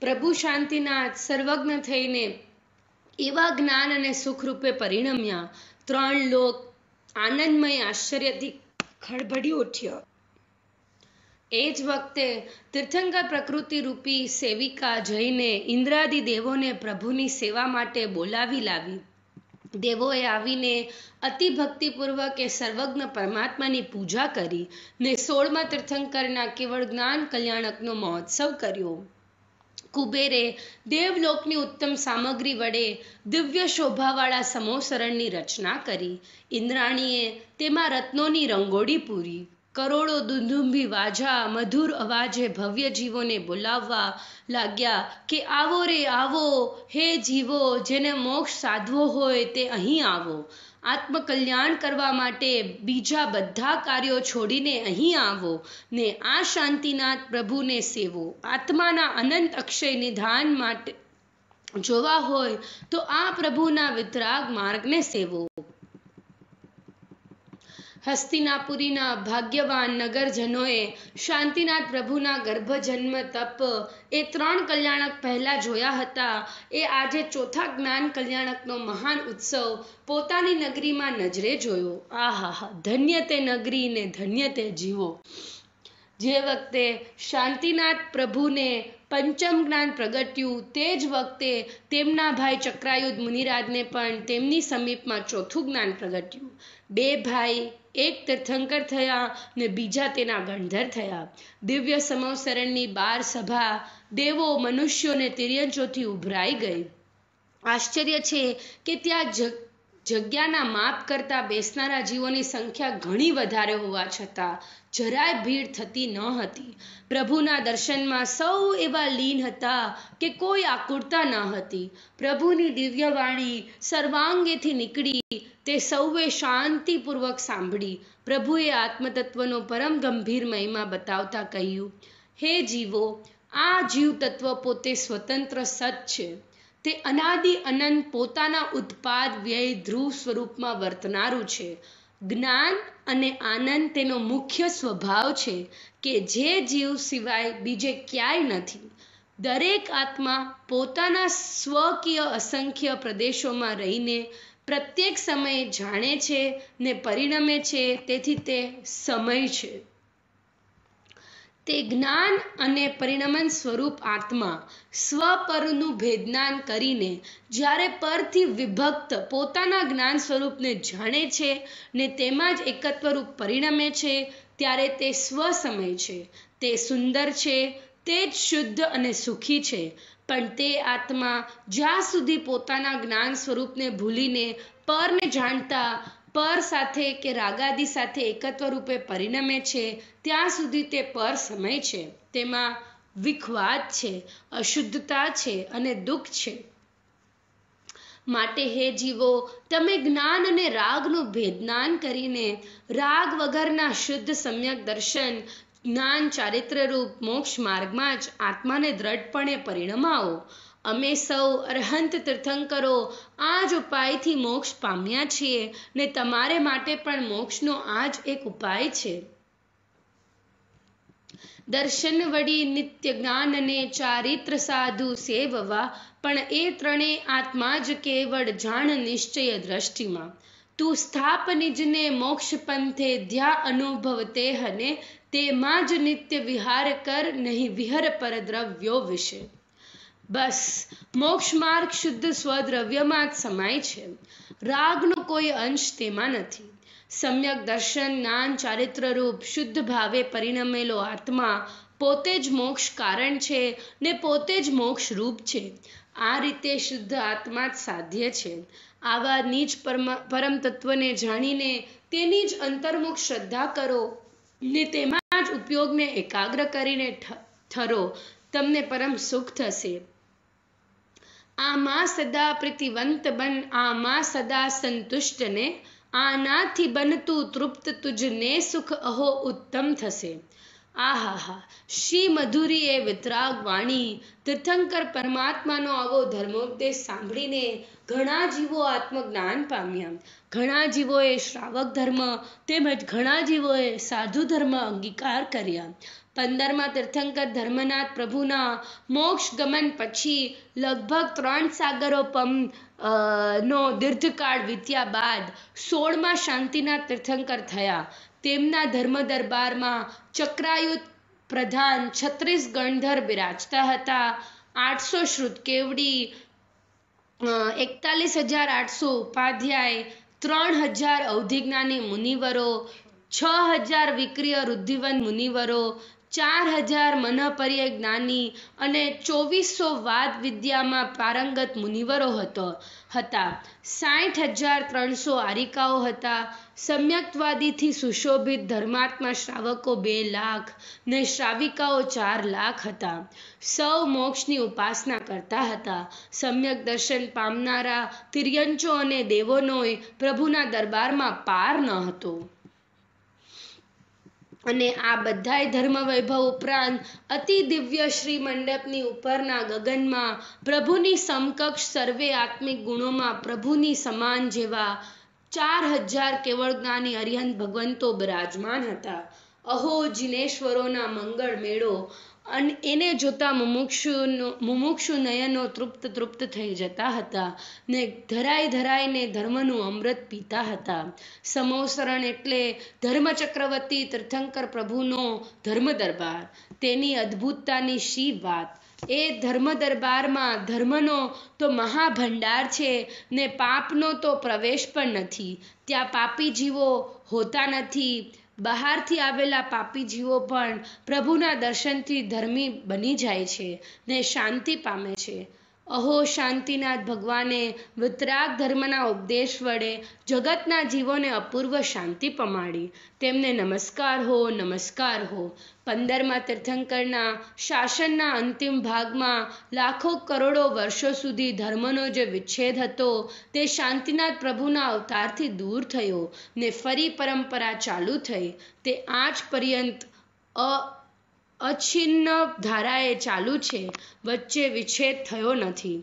પ્રભુ શાંતિનાથ સર્વજ્ઞ થઈને એવા જ્ઞાન અને સુખ રૂપે પરિણમ્યા. 3 લોક આનંદમય આશ્ચર્યથી ખળભળી ઉઠ્યો. એ જ વખતે તીર્થંકર પ્રકૃતિ રૂપી સેવિકા જઈને ઇન્દ્રાદિ દેવોને પ્રભુની સેવા માટે બોલાવી લાવી. દેવોએ આવીને અતિ ભક્તિપૂર્વક એ સર્વજ્ઞ પરમાત્માની પૂજા કરી ને 16મા તીર્થંકરના કેવળ જ્ઞાન કલ્યાણકનો મહોત્સવ કર્યો. કુબેરે દેવલોકની ઉત્તમ સામગ્રી વડે દિવ્ય શોભાવાળા સમોસરણની રચના કરી. ઇન્દ્રાણીએ તેમાં રત્નોની રંગોળી પૂરી. કરોડો દુંદુંભી વાજા મધુર અવાજે ભવ્ય જીવોને બોલાવવા લાગ્યા કે આવો રે આવો, હે જીવો, જેને મોક્ષ સાધવો હોય તે અહીં આવો. આત્મકલ્યાણ કરવા માટે બીજા બધા કાર્યો છોડીને અહીં આવો ને આ શાંતિનાથ પ્રભુને સેવો. આત્માના અનંત અક્ષય નિધાન માટે જોવા હોય તો આ પ્રભુના વિતરાગ માર્ગને સેવો. હસ્તિનાપુરીના ભાગ્યવાન નગરજનોએ શાંતિનાથ પ્રભુના ગર્ભજન્મ તપ એ 3 કલ્યાણક પહેલા જોયા હતા. એ આજે 4થા જ્ઞાન કલ્યાણકનો મહાન ઉત્સવ પોતાની નગરીમાં નજરે જોયો. આહા, ધન્ય તે નગરી ને ધન્ય તે જીવો. જે વખતે શાંતિનાથ પ્રભુને પંચમ જ્ઞાન પ્રગટ્યું તે જ વખતે તેમના ભાઈ ચક્રાયુધ મુનિરાજને પણ તેમની સમીપમાં 4થું જ્ઞાન પ્રગટ્યું. 2 ભાઈ, એક તીર્થંકર થયા ને બીજા તેના ગણધર થયા. દિવ્ય સમવસરણની 12 સભા દેવો, મનુષ્યોને તિર્યંચોથી ઉભરાઈ ગઈ. આશ્ચર્ય છે કે ત્યાં જગ્યાના માપ કરતા બેસનારા જીવોની સંખ્યા ઘણી વધારે હોવા છતાં જરાય ભીડ થતી ન હતી. પ્રભુના દર્શનમાં સૌ એવા લીન હતા કે કોઈ આકુળતા ન હતી. પ્રભુની દિવ્ય વાણી સર્વાંગેથી નીકળી તે સૌએ શાંતિપૂર્વક સાંભળી. પ્રભુએ આત્મતત્વનો પરમ ગંભીર મહિમા બતાવતા કહ્યું, હે જીવો, આ જીવ તત્વ પોતે સ્વતંત્ર સત છે. તે અનાદિ અનંત પોતાના ઉત્પાદ વ્યય ધ્રુવ સ્વરૂપમાં વર્તનારું છે. જ્ઞાન અને આનંદ તેનો મુખ્ય સ્વભાવ છે કે જે જીવ સિવાય બીજે ક્યાંય નથી. દરેક આત્મા પોતાના સ્વકીય અસંખ્ય પ્રદેશોમાં રહીને પ્રત્યેક સમયે જાણે છે ને પરિણમે છે. તેથી તે સમય છે. તે જ્ઞાન અને પરિણમન સ્વરૂપ આત્મા સ્વપરનું ભેદનાન કરીને જ્યારે પરથી વિભક્ત પોતાના જ્ઞાન સ્વરૂપને જાણે છે ને તેમાં જ એકત્વરૂપ પરિણમે છે ત્યારે તે સ્વસમય છે. તે સુંદર છે, તે જ શુદ્ધ અને સુખી છે. પણ તે આત્મા જ્યાં સુધી પોતાના જ્ઞાન સ્વરૂપને ભૂલીને પરને જાણતા પર સાથે કે રાગાદિ સાથે એકત્વ રૂપે પરિણમે છે ત્યાં સુધી તે પર સમય છે. તેમાં વિખવાદ છે, અશુદ્ધતા છે અને દુઃખ છે. માટે હે જીવો, તમે જ્ઞાન અને રાગનું ભેદનાન કરીને રાગ વગરના શુદ્ધ સમ્યક દર્શન જ્ઞાન ચારિત્ર રૂપ મોક્ષ માર્ગમાં જ આત્માને દ્રઢપણે પરિણમાવો. અમે સૌ અરહંત તીર્થંકરો આ જ ઉપાયથી મોક્ષ પામ્યા છીએ ને તમારે માટે પણ મોક્ષનો આ જ એક ઉપાય છે. દર્શન વડી નિત્ય જ્ઞાન અને ચારિત્ર સાધુ સેવવા, પણ એ ત્રણેય આત્મા જ કેવળ જાણ નિશ્ચય દ્રષ્ટિમાં. તું સ્થાપ નિજને મોક્ષ પંથે ધ્યા અનુભવ તે હને, તેમાં જ નિત્ય વિહાર કર, નહીં વિહર પર દ્રવ્યો વિશે. બસ મોક્ષ માર્ગ શુદ્ધ સ્વદ્રવ્યમાં જ સમાય છે. રાગનો કોઈ અંશ તેમાં નથી. સમ્યક દર્શન જ્ઞાન ચારિત્ર રૂપ શુદ્ધ ભાવે પરિણમેલો આત્મા પોતે જ મોક્ષ કારણ છે ને પોતે જ મોક્ષ રૂપ છે. આ રીતે શુદ્ધ આત્મા જ સાધ્ય છે. આવા નીચ પરમ તત્વને જાણીને તેની જ અંતર્મુખ શ્રદ્ધા કરો ને તેમાં જ ઉપયોગને એકાગ્ર કરીને ઠરો. તમને પરમ સુખ થશે. આમાં સદા પ્રીતિવંત બન, આમાં સદા સંતુષ્ટ ને, આનાથી બનતું તૃપ્ત તુજને સુખ અહો ઉત્તમ થશે. આહાહા, શ્રી મધુરી એ વિતરાગ વાણી. તીર્થંકર પરમાત્માનો આવો ધર્મોપદેશ સાંભળીને ઘણા જીવો આત્મજ્ઞાન પામ્યા. ઘણા જીવોએ શ્રાવક ધર્મ તેમજ ઘણા જીવોએ સાધુ ધર્મ અંગીકાર કર્યા. 15મા તીર્થંકર ધર્મનાથ પ્રભુના મોક્ષ ગમન પછી લગભગ 3 સાગરો નો દીર્ઘકાળ વીત્યા બાદ 16મા શાંતિનાથ તીર્થંકર થયા. તેમના ધર્મ દરબારમાં ચક્રાયુધ પ્રધાન 36 ગણધર બિરાજતા હતા. 800 શ્રુત કેવડી, 41,800 ઉપાધ્યાય, 3,000 અવધિજ્ઞાની મુનિવરો, 6,000 વિક્રિય રુદ્ધિવન મુનિવરો, 4,000 મનઃપર્ય જ્ઞાની અને 2400 વાદ વિદ્યામાં પારંગત મુનિવરો હતા. 60,300 આરિકાઓ હતા. સમ્યક્તવાદીથી સુશોભિત ધર્માત્મા શ્રાવકો 2 લાખ ને શ્રાવિકાઓ 4 લાખ હતા. સૌ મોક્ષની ઉપાસના કરતા હતા. સમ્યક દર્શન પામનારા તિર્યંચો અને દેવોનોય પ્રભુના દરબારમાં પાર ન હતો. અને આ બધાય ધર્મ વૈભવ ઉપરાંત અતિ દિવ્ય શ્રી મંડપની ઉપરના ગગનમાં પ્રભુની સમકક્ષ સર્વે આત્મિક ગુણોમાં પ્રભુની સમાન જેવા 4,000 કેવળ જ્ઞાની અરિહંત ભગવંતો બિરાજમાન હતા. અહો જિનેશ્વરોના મંગળ મેળો. એને જોતા મુમુક્ષુ નયનો તૃપ્ત થઈ જતા હતા ને ધરાઈને ધર્મનું અમૃત પીતા હતા. સમોસરણ એટલે ધર્મચક્રવર્તી તીર્થંકર પ્રભુનો ધર્મ દરબાર. તેની અદ્ભુતતાની શી વાત! એ ધર્મ દરબારમાં ધર્મનો તો મહાભંડાર છે ને પાપનો તો પ્રવેશ પણ નથી. ત્યાં પાપી જીવો હોતા નથી. બહારથી આવેલા પાપી જીવો પણ પ્રભુના દર્શનથી ધર્મી બની જાય છે ને શાંતિ પામે છે. અહો શાંતિનાથ ભગવાને વિતરાગ ધર્મના ઉપદેશ વડે જગતના જીવોને અપૂર્વ શાંતિ પમાડી. તેમને નમસ્કાર હો, નમસ્કાર હો. 15મા તીર્થંકરના શાસનના અંતિમ ભાગમાં લાખો કરોડો વર્ષો સુધી ધર્મનો જે વિચ્છેદ હતો તે શાંતિનાથ પ્રભુના અવતારથી દૂર થયો ને ફરી પરંપરા ચાલુ થઈ. તે આજ પર્યંત અછિન્ન ધારાએ ચાલુ છે. વચ્ચે વિચ્છેદ થયો નથી.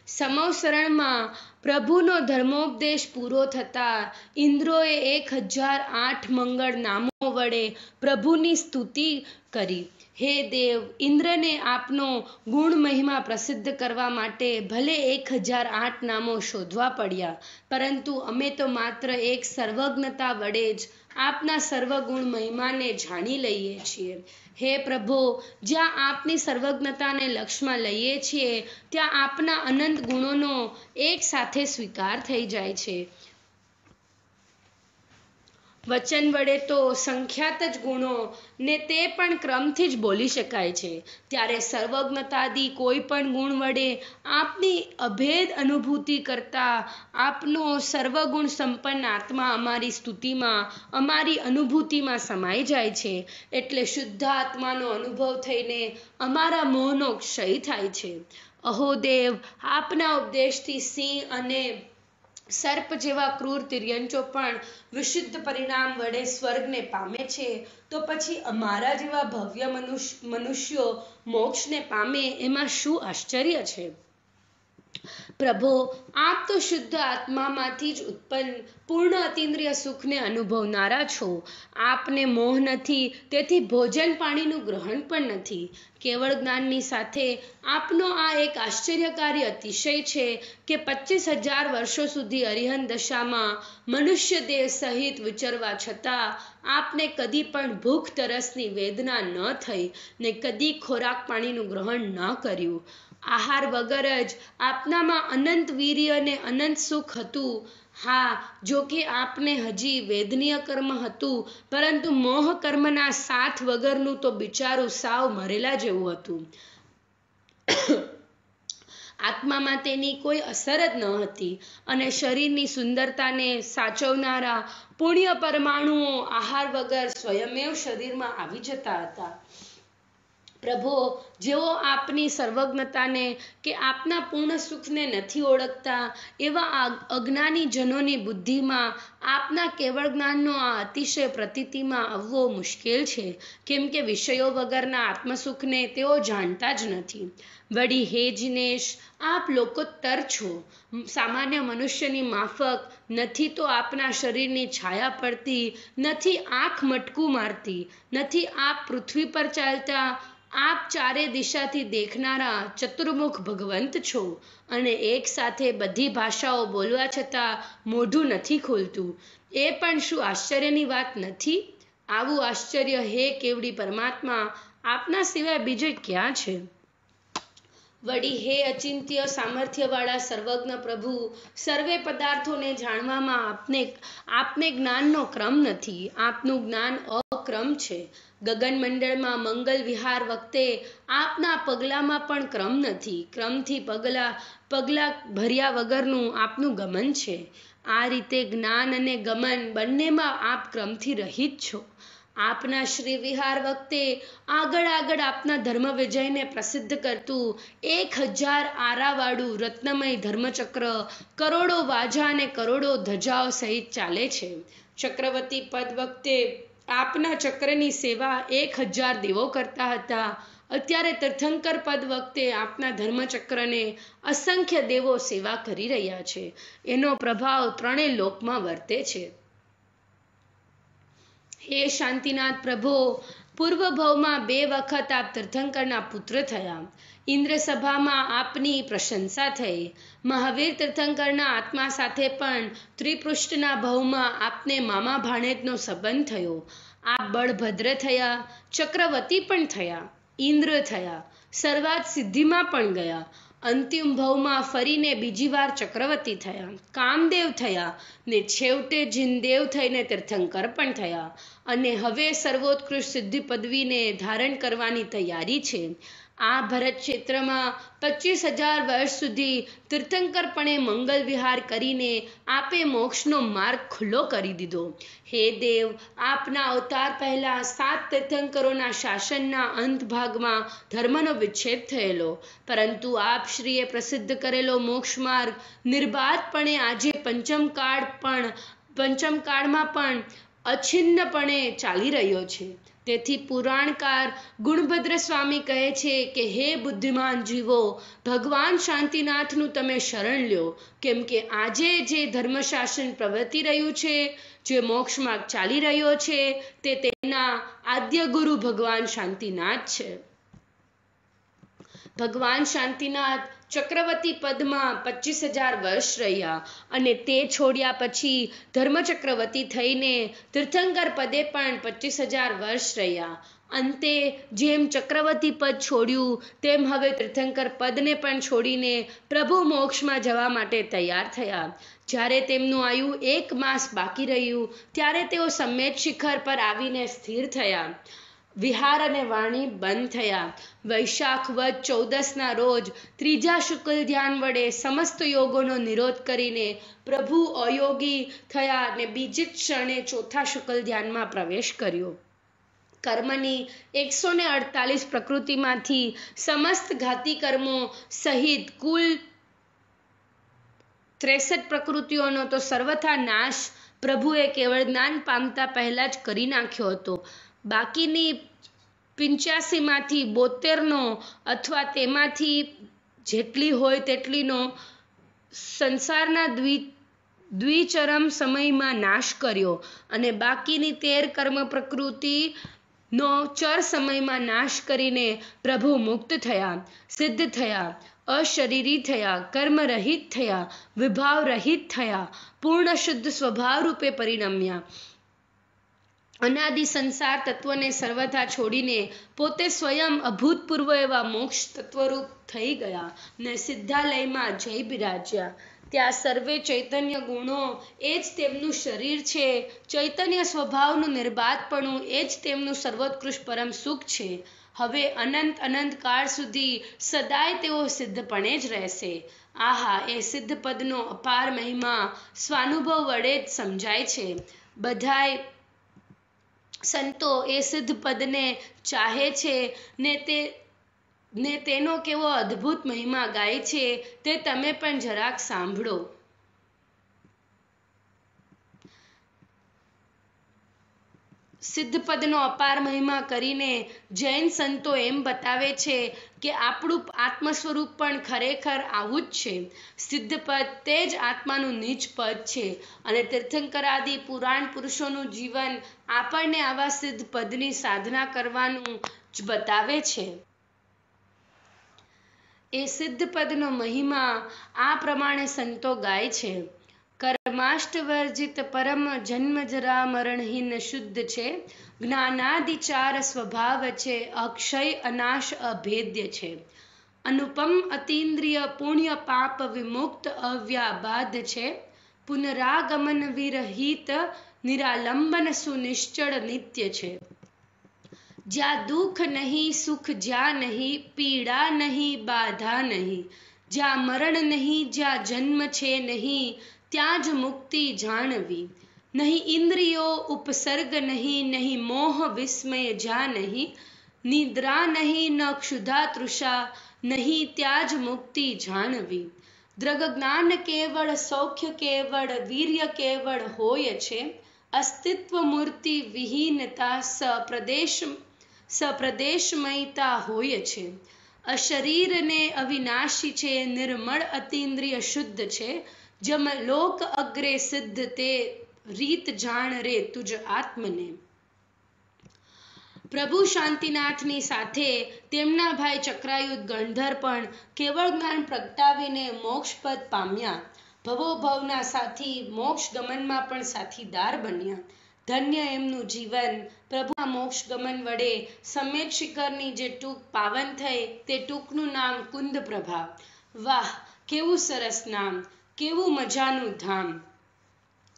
સમવસરણમાં પ્રભુનો ધર્મોપદેશ પૂરો થતા ઇન્દ્રોએ 1008 મંગળ નામો વડે પ્રભુની સ્તુતિ કરી. હે દેવ, ઇન્દ્રને આપનો ગુણ મહિમા પ્રસિદ્ધ કરવા માટે ભલે 1008 નામો શોધવા પડ્યા, પરંતુ અમે તો માત્ર એક સર્વજ્ઞતા વડે જ આપના સર્વગુણ મહિમાને જાણી લઈએ છીએ. હે પ્રભો, જ્યાં આપની સર્વજ્ઞતાને લક્ષમાં લઈએ છીએ ત્યાં આપના અનંત ગુણોનો એક સાથે સ્વીકાર થઈ જાય છે. વચન વડે તો સંખ્યાત જ ગુણો ને તે પણ ક્રમથી જ બોલી શકાય છે. ત્યારે સર્વજ્ઞતાદી કોઈ પણ ગુણ વડે આપની અભેદ અનુભૂતિ કરતા આપનો સર્વગુણ સંપન્ન આત્મા અમારી સ્તુતિમાં, અમારી અનુભૂતિમાં સમાઈ જાય છે. એટલે શુદ્ધ આત્માનો અનુભવ થઈને અમારા મોહનો ક્ષય થાય છે. અહો દેવ, આપના ઉપદેશથી સિંહ અને સર્પ જેવા ક્રૂર તિર્યંચો પણ વિશુદ્ધ પરિણામ વડે સ્વર્ગને પામે છે, તો પછી અમારા જેવા ભવ્ય મનુષ્યો મોક્ષને પામે એમાં શું આશ્ચર્ય છે? પ્રભો, આપ તો શુદ્ધ આત્મામાંથી જ ઉત્પન્ન પૂર્ણ અતિન્દ્રિય સુખને અનુભવનારા છો. આપને મોહ નથી, તેથી ભોજન પાણીનું ગ્રહણ પણ નથી. કેવળ જ્ઞાનની સાથે આપનો આ એક આશ્ચર્યકારી અતિશય છે કે 25,000 વર્ષો સુધી અરિહંત દશામાં મનુષ્ય દેહ સહિત વિચરવા છતાં આપને કદી પણ ભૂખ તરસની વેદના ન થઈ ને કદી ખોરાક પાણીનું ગ્રહણ ન કર્યું. આહાર વગર જ આપનામાં અનંત વીર્ય અને અનંત સુખ હતું. હા, જો કે આપને હજી વેદનીય કર્મ હતું, પરંતુ મોહ કર્મના સાથ વગરનું તો બિચારું સાવ મરેલા જેવું હતું. આત્મામાં તેની કોઈ અસર જ ન હતી અને શરીરની સુંદરતાને સાચવનારા પુણ્ય પરમાણુઓ આહાર વગર સ્વયમેવ શરીરમાં આવી જતા હતા. પ્રભો, જેઓ આપની સર્વજ્ઞતાને કે આપના પૂર્ણ સુખને નથી ઓળખતા, એવા અજ્ઞાની જનોની બુદ્ધિમાં આપના કેવળ જ્ઞાનનો આ અતિશય પ્રતીતિમાં આવવો મુશ્કેલ છે, કેમ કે વિષયો વગરના આત્મસુખને તેઓ જાણતા જ નથી. વળી હે જીનેશ, આપ લોકોત્તર છો, સામાન્ય મનુષ્યની માફક નથી, તો આપના શરીરની છાયા પડતી નથી, આંખ મટકું મારતી નથી, આપ પૃથ્વી પર ચાલતા, આપ ચારે દિશાથી દેખનારા ચતુર્મુખ ભગવંત છો અને એક સાથે બધી ભાષાઓ બોલવા છતાં મોઢું નથી ખોલતું. એ પણ શું આશ્ચર્યની વાત નથી? આવું આશ્ચર્ય હે કેવડી પરમાત્મા, આપના સિવાય બીજે ક્યાં છે? વળી હે અચિંત્ય સામર્થ્યવાળા સર્વજ્ઞ પ્રભુ, સર્વે પદાર્થોને જાણવામાં આપને જ્ઞાનનો ક્રમ નથી, આપનું જ્ઞાન અક્રમ છે. ગગનમંડળમાં મંગલ વિહાર વખતે આપના પગલામાં પણ ક્રમ નથી, ક્રમથી પગલા ભર્યા વગરનું આપનું ગમન છે. આ રીતે જ્ઞાન અને ગમન બંનેમાં આપ ક્રમથી રહિત છો. આપના શ્રી વિહાર વખતે આગળ આપના ધર્મ વિજયને પ્રસિદ્ધ કરતું 1000 આરાવાળું રત્નમય ધર્મચક્ર કરોડો વાજા અને કરોડો ધજાઓ સહિત ચાલે છે. ચક્રવર્તી પદ વખતે આપના ચક્રની સેવા 1000 દેવો કરતા હતા. અત્યારે તીર્થંકર પદ વખતે આપના ધર્મચક્રને અસંખ્ય દેવો સેવા કરી રહ્યા છે. એનો પ્રભાવ ત્રણેય લોકમાં વર્તે છે. હે શાંતિનાથ પ્રભો, પૂર્વ ભવમાં 2 વખત આપ તીર્થંકરના પુત્ર થયા. ઇન્દ્ર સભામાં આપની પ્રશંસા થઈ. મહાવીર તીર્થંકરના આત્મા સાથે પણ ત્રિપૃષ્ઠના ભવમાં આપને મામા ભાણેજનો સંબંધ થયો. આપ બળભદ્ર થયા, ચક્રવર્તી પણ થયા, ઇન્દ્ર થયા, સર્વાત સિદ્ધિમાં પણ ગયા. અંતિમ ભવમાં ફરીને બીજી વાર ચક્રવર્તી થયા, કામદેવ થયા ને છેવટે જીનદેવ થઈને તીર્થંકર પણ થયા અને હવે સર્વોત્કૃષ્ટ સિદ્ધિ પદવીને ધારણ કરવાની તૈયારી છે. આ ભરત ક્ષેત્રમાં 25,000 વર્ષ સુધી તીર્થંકરપણે મંગલ વિહાર કરીને આપે મોક્ષનો માર્ગ ખુલ્લો કરી દીધો. હે દેવ, આપના અવતાર પહેલા 7 તીર્થંકરોના શાસનના અંત ભાગમાં ધર્મનો વિચ્છેદ થયેલો, પરંતુ આપ શ્રીએ પ્રસિદ્ધ કરેલો મોક્ષ માર્ગ નિર્બાધપણે આજે પંચમકાળમાં પણ અછિન્નપણે ચાલી રહ્યો છે. તેથી પુરાણકાર ગુણભદ્ર સ્વામી કહે છે કે હે બુદ્ધિમાન જીવો, ભગવાન શાંતિનાથનું તમે શરણ લ્યો, કેમ કે આજે જે ધર્મશાસન પ્રવર્તી રહ્યું છે, જે મોક્ષ માર્ગ ચાલી રહ્યો છે, તે તેના આદ્ય ગુરુ ભગવાન શાંતિનાથ છે. ભગવાન શાંતિનાથ ચક્રવર્તી પદમાં 25,000 વર્ષ રહ્યા અને તે છોડ્યા પછી ધર્મચક્રવર્તી થઈને તીર્થંકર પદે પણ 25,000 વર્ષ રહ્યા. અંતે જેમ ચક્રવર્તી પદ છોડ્યું, તેમ હવે તીર્થંકર પદને પણ છોડીને પ્રભુ મોક્ષમાં જવા માટે તૈયાર થયા. જ્યારે તેમનું આયુ 1 માસ બાકી રહ્યું, ત્યારે તેઓ સમ્મેદ શિખર પર આવીને સ્થિર થયા. વિહાર અને વાણી બંધ થયા. વૈશાખ વદ 14ના રોજ ત્રીજા શુક્લ ધ્યાન વડે સમસ્ત યોગોનો નિરોધ કરીને પ્રભુ અયોગી થયા અને બીજી જ ક્ષણે ચોથા શુક્લ ધ્યાનમાં પ્રવેશ કર્યો. કર્મની 148 પ્રકૃતિમાંથી સમસ્ત ઘાતી કર્મો સહિત કુલ 63 પ્રકૃતિઓનો તો સર્વથા નાશ પ્રભુએ કેવળ જ્ઞાન પામતા પહેલા જ કરી નાખ્યો હતો. બાકીની 85માંથી 72નો અથવા તેમાંથી જેટલી હોય તેટલીનો સંસારના દ્વિચરમ સમયમાં નાશ કર્યો અને બાકીની 13 કર્મ પ્રકૃતિનો ચર સમયમાં નાશ કરીને પ્રભુ મુક્ત થયા, સિદ્ધ થયા, અશરીરી થયા, કર્મ રહિત થયા, વિભાવ રહિત થયા, પૂર્ણ શુદ્ધ સ્વભાવ રૂપે પરિણમ્યા. અનાદિ સંસાર તત્વને સર્વથા છોડીને પોતે સ્વયં અભૂતપૂર્વ એવા મોક્ષ તત્વરૂપ થઈ ગયા ને સિદ્ધાલયમાં જઈ બિરાજ્યા. ત્યાં સર્વે ચૈતન્ય ગુણો એ જ તેમનું શરીર છે. ચૈતન્ય સ્વભાવનું નિર્બાધપણું એ જ તેમનું સર્વોત્કૃષ્ટ પરમ સુખ છે. હવે અનંત અનંત કાળ સુધી સદાય તેઓ સિદ્ધપણે જ રહેશે. આહા, એ સિદ્ધ પદનો અપાર મહિમા સ્વાનુભવ વડે જ સમજાય છે. બધાય સંતો એ સિદ્ધ પદને ચાહે છે ને તેનો કેવો અદ્ભુત મહિમા ગાય છે તે તમે પણ જરાક સાંભળો. સિદ્ધ પદનો અપાર મહિમા કરીને જૈન સંતો એમ બતાવે છે કે આપણું આત્મ સ્વરૂપ પણ ખરેખર આવું જ છે. સિદ્ધ પદ તે જ આત્માનું નીચ પદ છે અને તીર્થંકરાદિ પુરાણ પુરુષોનું જીવન આપણને આવા સિદ્ધ પદની સાધના કરવાનું જ બતાવે છે. એ સિદ્ધ પદનો મહિમા આ પ્રમાણે સંતો ગાય છે. કર્માષ્ટવર્જિત પરમ જન્મ જરા મરણહીન શુદ્ધ છે. જ્ઞાનાદિચાર સ્વભાવ છે. અક્ષય અનાશ અભેદ્ય છે. અનુપમ અતીન્દ્રિય પુણ્ય પાપ વિમુક્ત અવ્યાબાધ છે. પુનરાગમન વિરહિત નિરાલંબન સુનિશ્ચળ નિત્ય છે. જ્યાં દુઃખ નહીં, સુખ જ્યાં નહીં, પીડા નહીં, બાધા નહીં, જ્યાં મરણ નહીં, જ્યાં જન્મ છે નહીં, ત્યાં જ મુક્તિ જાણવી. નહીં ઇન્દ્રિયો ઉપસર્ગ નહીં, નહીં મોહ વિસ્મય જ્યાં નહીં, નિદ્રા નહીં, ન ક્ષુધા તૃષા નહીં, ત્યાં જ મુક્તિ જાણવી. દ્રગ જ્ઞાન કેવળ, સૌખ્ય કેવળ, વીર્ય કેવળ હોય છે. અસ્તિત્વ મૂર્તિ વિહીનતા સપ્રદેશમયતા હોય છે. અશરીરને અવિનાશી છે. નિર્મળ અતીન્દ્રિય શુદ્ધ છે. જમ લોક અગ્રે સિદ્ધ તે રીત જાણ રે તુજ આત્મને. પ્રભુ શાંતિનાથની સાથે તેમના ભાઈ ચક્રાયુધ ગણધર પણ કેવળ જ્ઞાન પ્રગટાવીને મોક્ષપદ પામ્યા. ભવોભવના સાથી મોક્ષ ગમનમાં પણ સાથીદાર બન્યા. ધન્ય એમનું જીવન. પ્રભુના મોક્ષ ગમન વડે સમ્યક શિખરની જે ટૂંક પાવન થઈ તે ટૂંકનું નામ કુંદ પ્રભા. વાહ, કેવું સરસ નામ, કેવું મજાનું ધામ.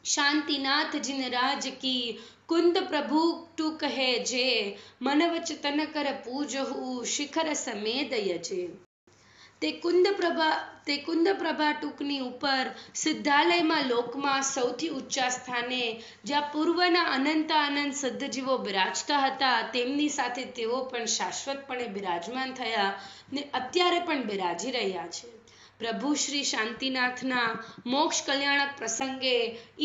શાંતિનાથ જીન રાજ કી કુંદ પ્રભુ ટૂંક હે જે, મન વચ તન કર પૂજહુ શિખર સમેદ યજે. તે કુંદ પ્રભા ટૂંકની ઉપર સિદ્ધાલયમાં લોકમાં સૌથી ઊંચા સ્થાને જ્યાં પૂર્વના અનંત સિદ્ધજીવો બિરાજતા હતા તેમની સાથે તેઓ પણ શાશ્વતપણે બિરાજમાન થયા ને અત્યારે પણ બિરાજી રહ્યા છે. પ્રભુ શ્રી શાંતિનાથના મોક્ષ કલ્યાણક પ્રસંગે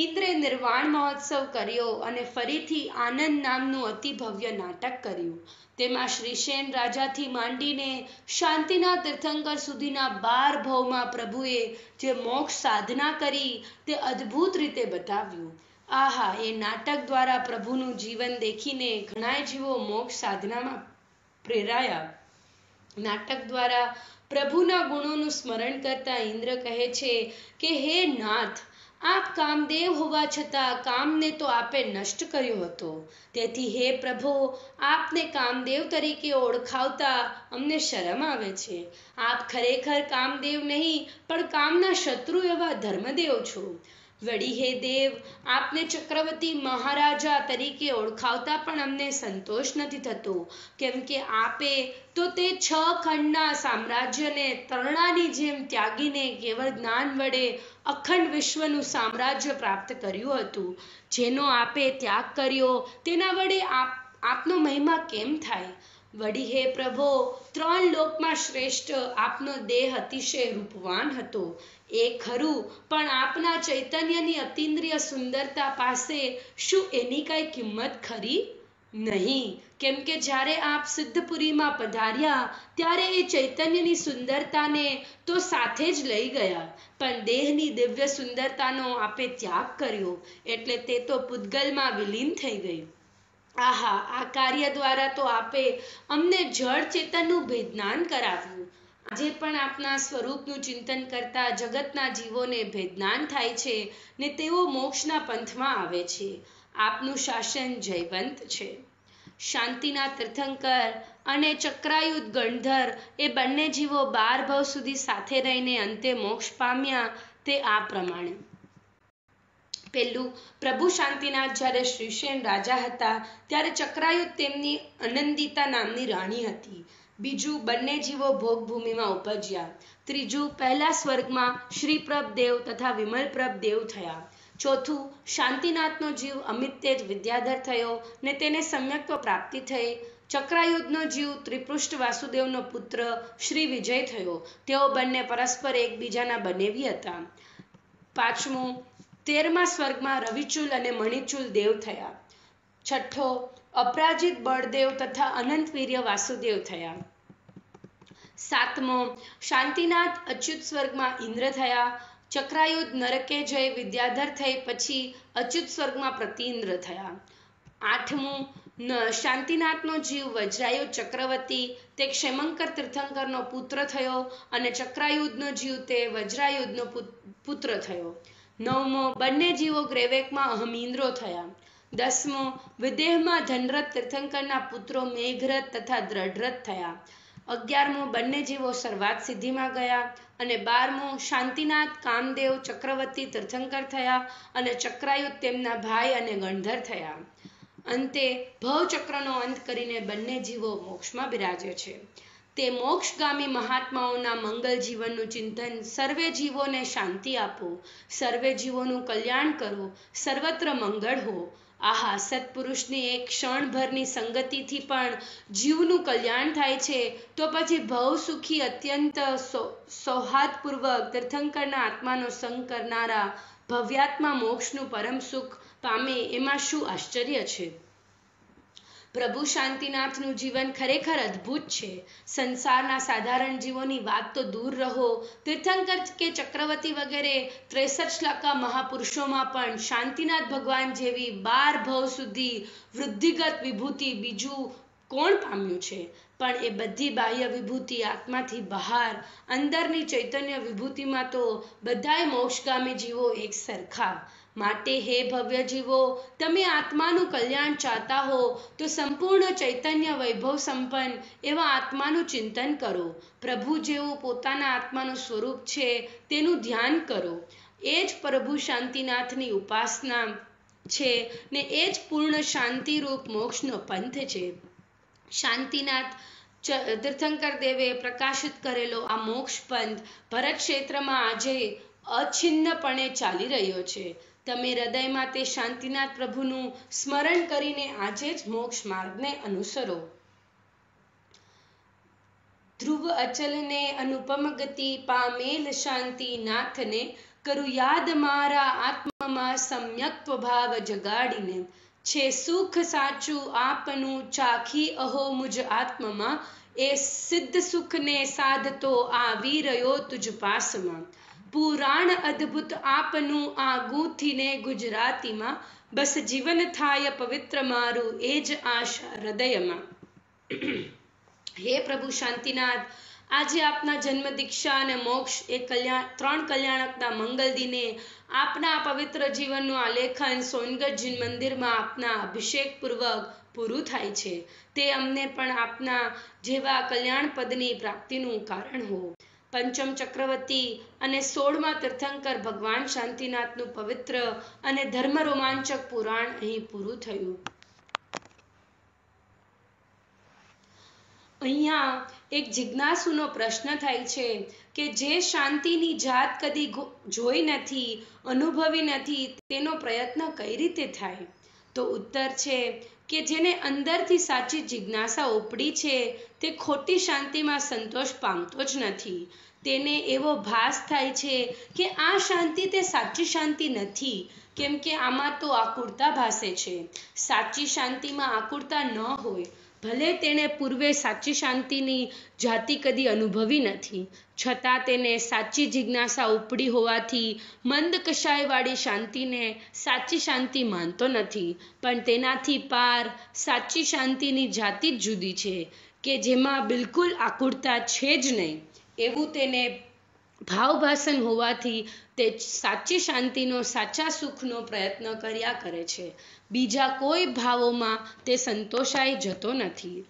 ઇન્દ્રે નિર્વાણ મહોત્સવ કર્યો અને ફરીથી આનંદ નામનું અતિ ભવ્ય નાટક કર્યું. તેમાં શ્રીશેન રાજાથી માંડીને શાંતિનાથ તીર્થંકર સુધીના 12 ભવમાં પ્રભુએ જે મોક્ષ સાધના કરી તે અદ્ભુત રીતે બતાવ્યું. આહા, એ નાટક દ્વારા પ્રભુનું જીવન દેખીને ઘણાય જીવો મોક્ષ સાધનામાં પ્રેરાયા. નાટક દ્વારા પ્રભુના ગુણોનું સ્મરણ કરતા ઇન્દ્ર કહે છે કે હે નાથ, આપ કામદેવ હોવા છતાં કામને તો આપે નષ્ટ કર્યો હતો. તેથી હે પ્રભુ, આપને કામદેવ તરીકે ઓળખાવતા અમને શરમ આવે છે. આપ ખરેખર કામદેવ નહીં પણ કામના શત્રુ એવા ધર્મદેવ છો. વળી હે દેવ, આપને ચક્રવર્તી મહારાજા તરીકે ઓળખાવતા પણ અમને સંતોષ નથી થતો, કેમ કે આપે તો તે 6 ખંડના સામ્રાજ્યને તરણાની જેમ ત્યાગીને કેવળ જ્ઞાન વડે અખંડ વિશ્વનું સામ્રાજ્ય પ્રાપ્ત કર્યું હતું. જેનો આપે ત્યાગ કર્યો તેના વડે આપનો મહિમા કેમ થાય? વળી હે પ્રભો, 3 લોકમાં શ્રેષ્ઠ આપનો દેહ અતિશય રૂપવાન હતો એ ખરું, પણ આપના ચૈતન્યની અતિન્દ્રિય સુંદરતા પાસે શું એની કઈ કિંમત ખરી? નહીં, કેમ કે જ્યારે આપ સિદ્ધપુરીમાં પધાર્યા ત્યારે એ ચૈતન્યની સુંદરતાને તો સાથે જ લઈ ગયા, પણ દેહની દિવ્ય સુંદરતાનો આપે ત્યાગ કર્યો એટલે તે તો પૂતગલમાં વિલીન થઈ ગઈ. આહા, આ કાર્ય દ્વારા તો આપે અમને જળ ચેતનનું ભેદનાન કરાવ્યું. આજે પણ આપના સ્વરૂપનું ચિંતન કરતા જગતના જીવોને ભેદનાન થાય છે ને તેઓ મોક્ષના પંથમાં આવે છે. આપનું શાસન જયવંત છે. શાંતિના તીર્થંકર અને ચક્રાયુધ ગણધર એ બંને જીવો 12 ભવ સુધી સાથે રહીને અંતે મોક્ષ પામ્યા. તે આ પ્રમાણે: પહેલું, પ્રભુ શાંતિનાથ જ્યારે શ્રીશેન રાજા હતા ત્યારે ચક્રાયુધ તેમની અનંદિતા નામની રાણી હતી. બીજું, બંને જીવો ભોગભૂમિમાં ઉપજ્યા. ત્રીજું, પહેલા સ્વર્ગમાં શ્રીપ્રભ દેવ તથા વિમલપ્રભ દેવ થયા. ચોથું, શાંતિનાથનો જીવ અમિત તેજ વિદ્યાધર થયો ને તેને સમ્યક્ત્વ પ્રાપ્તિ થઈ. ચક્રાયુધનો જીવ ત્રિપૃષ્ઠ વાસુદેવનો પુત્ર શ્રી વિજય થયો. તેઓ બંને પરસ્પર એકબીજાના બનેવી હતા. પાંચમું, 13મા સ્વર્ગમાં રવિચુલ અને મણિચુલ દેવ થયા. છઠ્ઠો, અપરાજિત બળદેવ તથા અનંતવીર્ય વાસુદેવ થયા. સાતમો, શાંતિનાથ અચ્યુત સ્વર્ગમાં ઇન્દ્ર થયા. ચક્રાયુધ નરકે જઈ વિદ્યાધર થઈ પછી અચ્યુત સ્વર્ગમાં પ્રતિઇન્દ્ર થયા. આઠમું, શાંતિનાથનો જીવ વજ્રાયુ ચક્રવર્તી તે ક્ષેમંકર તીર્થંકરનો પુત્ર થયો અને ચક્રાયુધનો જીવ તે વજ્રાયુધનો પુત્ર થયો. નવમો, બંને જીવો ગ્રેવેકમાં અહમીન્દ્રો થયા. 10મો, વિદેહમાં ધનરથ તીર્થંકરના પુત્રો મેઘરથ તથા દ્રઢરથ થયા. 11મો, બંને જીવો સર્વાત સિદ્ધિમાં ગયા. અને 12મો, શાંતિનાથ કામદેવ ચક્રવર્તી તીર્થંકર થયા અને ચક્રાયુધ તેમના ભાઈ અને ગણધર થયા. અંતે ભવચક્રનો અંત કરીને બંને જીવો મોક્ષમાં બિરાજે છે. તે મોક્ષગામી મહાત્માઓના મંગલ જીવનનું ચિંતન. સર્વે જીવોને શાંતિ આપો, સર્વે જીવોનું કલ્યાણ કરો, સર્વત્ર મંગળ હો. આહા, સત્પુરુષની એક ક્ષણભરની સંગતિથી પણ જીવનું કલ્યાણ થાય છે, તો પછી ભવ સુખી અત્યંત સૌહાર્દપૂર્વક તીર્થંકરના આત્માનો સંગ કરનારા ભવ્યાત્મા મોક્ષનું પરમ સુખ પામે એમાં શું આશ્ચર્ય છે? પ્રભુ શાંતિનાથનું જીવન ખરેખર અદ્ભુત છે. સંસારના સાધારણ જીવોની વાત તો દૂર રહો, તીર્થંકર કે ચક્રવર્તી વગેરે 63 લાખ મહાપુરુષોમાં પણ શાંતિનાથ ભગવાન જેવી 12 ભવ સુધી વૃદ્ધિગત વિભૂતિ બીજું કોણ પામ્યું છે? પણ એ બધી બાહ્ય વિભૂતિ આત્માથી બહાર, અંદરની ચૈતન્ય વિભૂતિમાં તો બધાય મોક્ષગામી જીવો એક સરખા. માટે હે ભવ્ય જીવો, તમે આત્માનું કલ્યાણ ચાહતા હો તો સંપૂર્ણ ચૈતન્ય વૈભવ સંપન્ન એવા આત્માનું ચિંતન કરો. પ્રભુ જેવું પોતાના આત્માનું સ્વરૂપ છે તેનું ધ્યાન કરો. એ જ પ્રભુ શાંતિનાથની ઉપાસના છે ને એ જ પૂર્ણ શાંતિરૂપ મોક્ષનો પંથ છે. શાંતિનાથ તીર્થંકર દેવે પ્રકાશિત કરેલો આ મોક્ષ પંથ ભરત ક્ષેત્રમાં આજે અછિન્નપણે ચાલી રહ્યો છે. તમે હૃદયમાં તે શાંતિનાથ પ્રભુનું સ્મરણ કરીને આજે જ મોક્ષ માર્ગને અનુસરો. ધ્રુવ અચલને અનુપમ ગતિ પામેલ શાંતિનાથને કરું યાદ મારા આત્મામાં સમ્યક્ત્વ ભાવ જગાડીને. છે સુખ સાચું આપનું ચાખી અહો મુજ આત્મમાં, એ સિદ્ધ સુખને સાધતો આવી રહ્યો તુજ પાસમાં. પુરાણ અદ્ભુત આપનું આ ગૂંથીને ગુજરાતીમાં, બસ જીવન થાય પવિત્ર મારું એ જ આશા હૃદયમાં. હે પ્રભુ શાંતિનાથ, આજે આપના જન્મ દીક્ષા અને મોક્ષ એ ત્રણ કલ્યાણકના મંગલ દિને આપના પવિત્ર જીવનનું આલેખન સોનગઢ મંદિરમાં આપના અભિષેક પૂર્વક પૂરું થાય છે. તે અમને પણ આપના જેવા કલ્યાણ પદની પ્રાપ્તિનું કારણ હો. પંચમ ચક્રવર્તી અને 16મા તીર્થંકર ભગવાન શાંતિનાથનું પવિત્ર અને ધર્મ રોમાંચક પુરાણ અહીં પૂરું થયું. અહીંયા એક જિજ્ઞાસુનો પ્રશ્ન થાય છે કે જે શાંતિની જાત કદી જોઈ નથી, અનુભવી નથી, તેનો પ્રયત્ન કઈ રીતે થાય? તો ઉત્તર છે કે જેને અંદરથી સાચી જિજ્ઞાસા ઉપડી છે તે ખોટી શાંતિમાં સંતોષ પામતો જ નથી. તેને એવો ભાસ થાય છે કે આ શાંતિ તે સાચી શાંતિ નથી, કેમ કે આમાં તો આકુરતા ભાસે છે. સાચી શાંતિમાં આકુરતા ન હોય. ભલે તેણે પૂર્વે સાચી શાંતિની જાતિ કદી અનુભવી નથી, છતાં તેને સાચી જિજ્ઞાસા ઉપડી હોવાથી મંદ કષાયવાળી શાંતિને સાચી શાંતિ માનતો નથી. પણ તેનાથી પાર સાચી શાંતિની જાતિ જ જુદી છે કે જેમાં બિલકુલ આકુરતા છે જ નહીં, એવું તેને ભાવભાસન હોવાથી તે સાચી શાંતિનો સાચા સુખનો પ્રયત્ન કર્યા કરે છે, બીજા કોઈ ભાવોમાં તે સંતોષાઈ જતો નથી.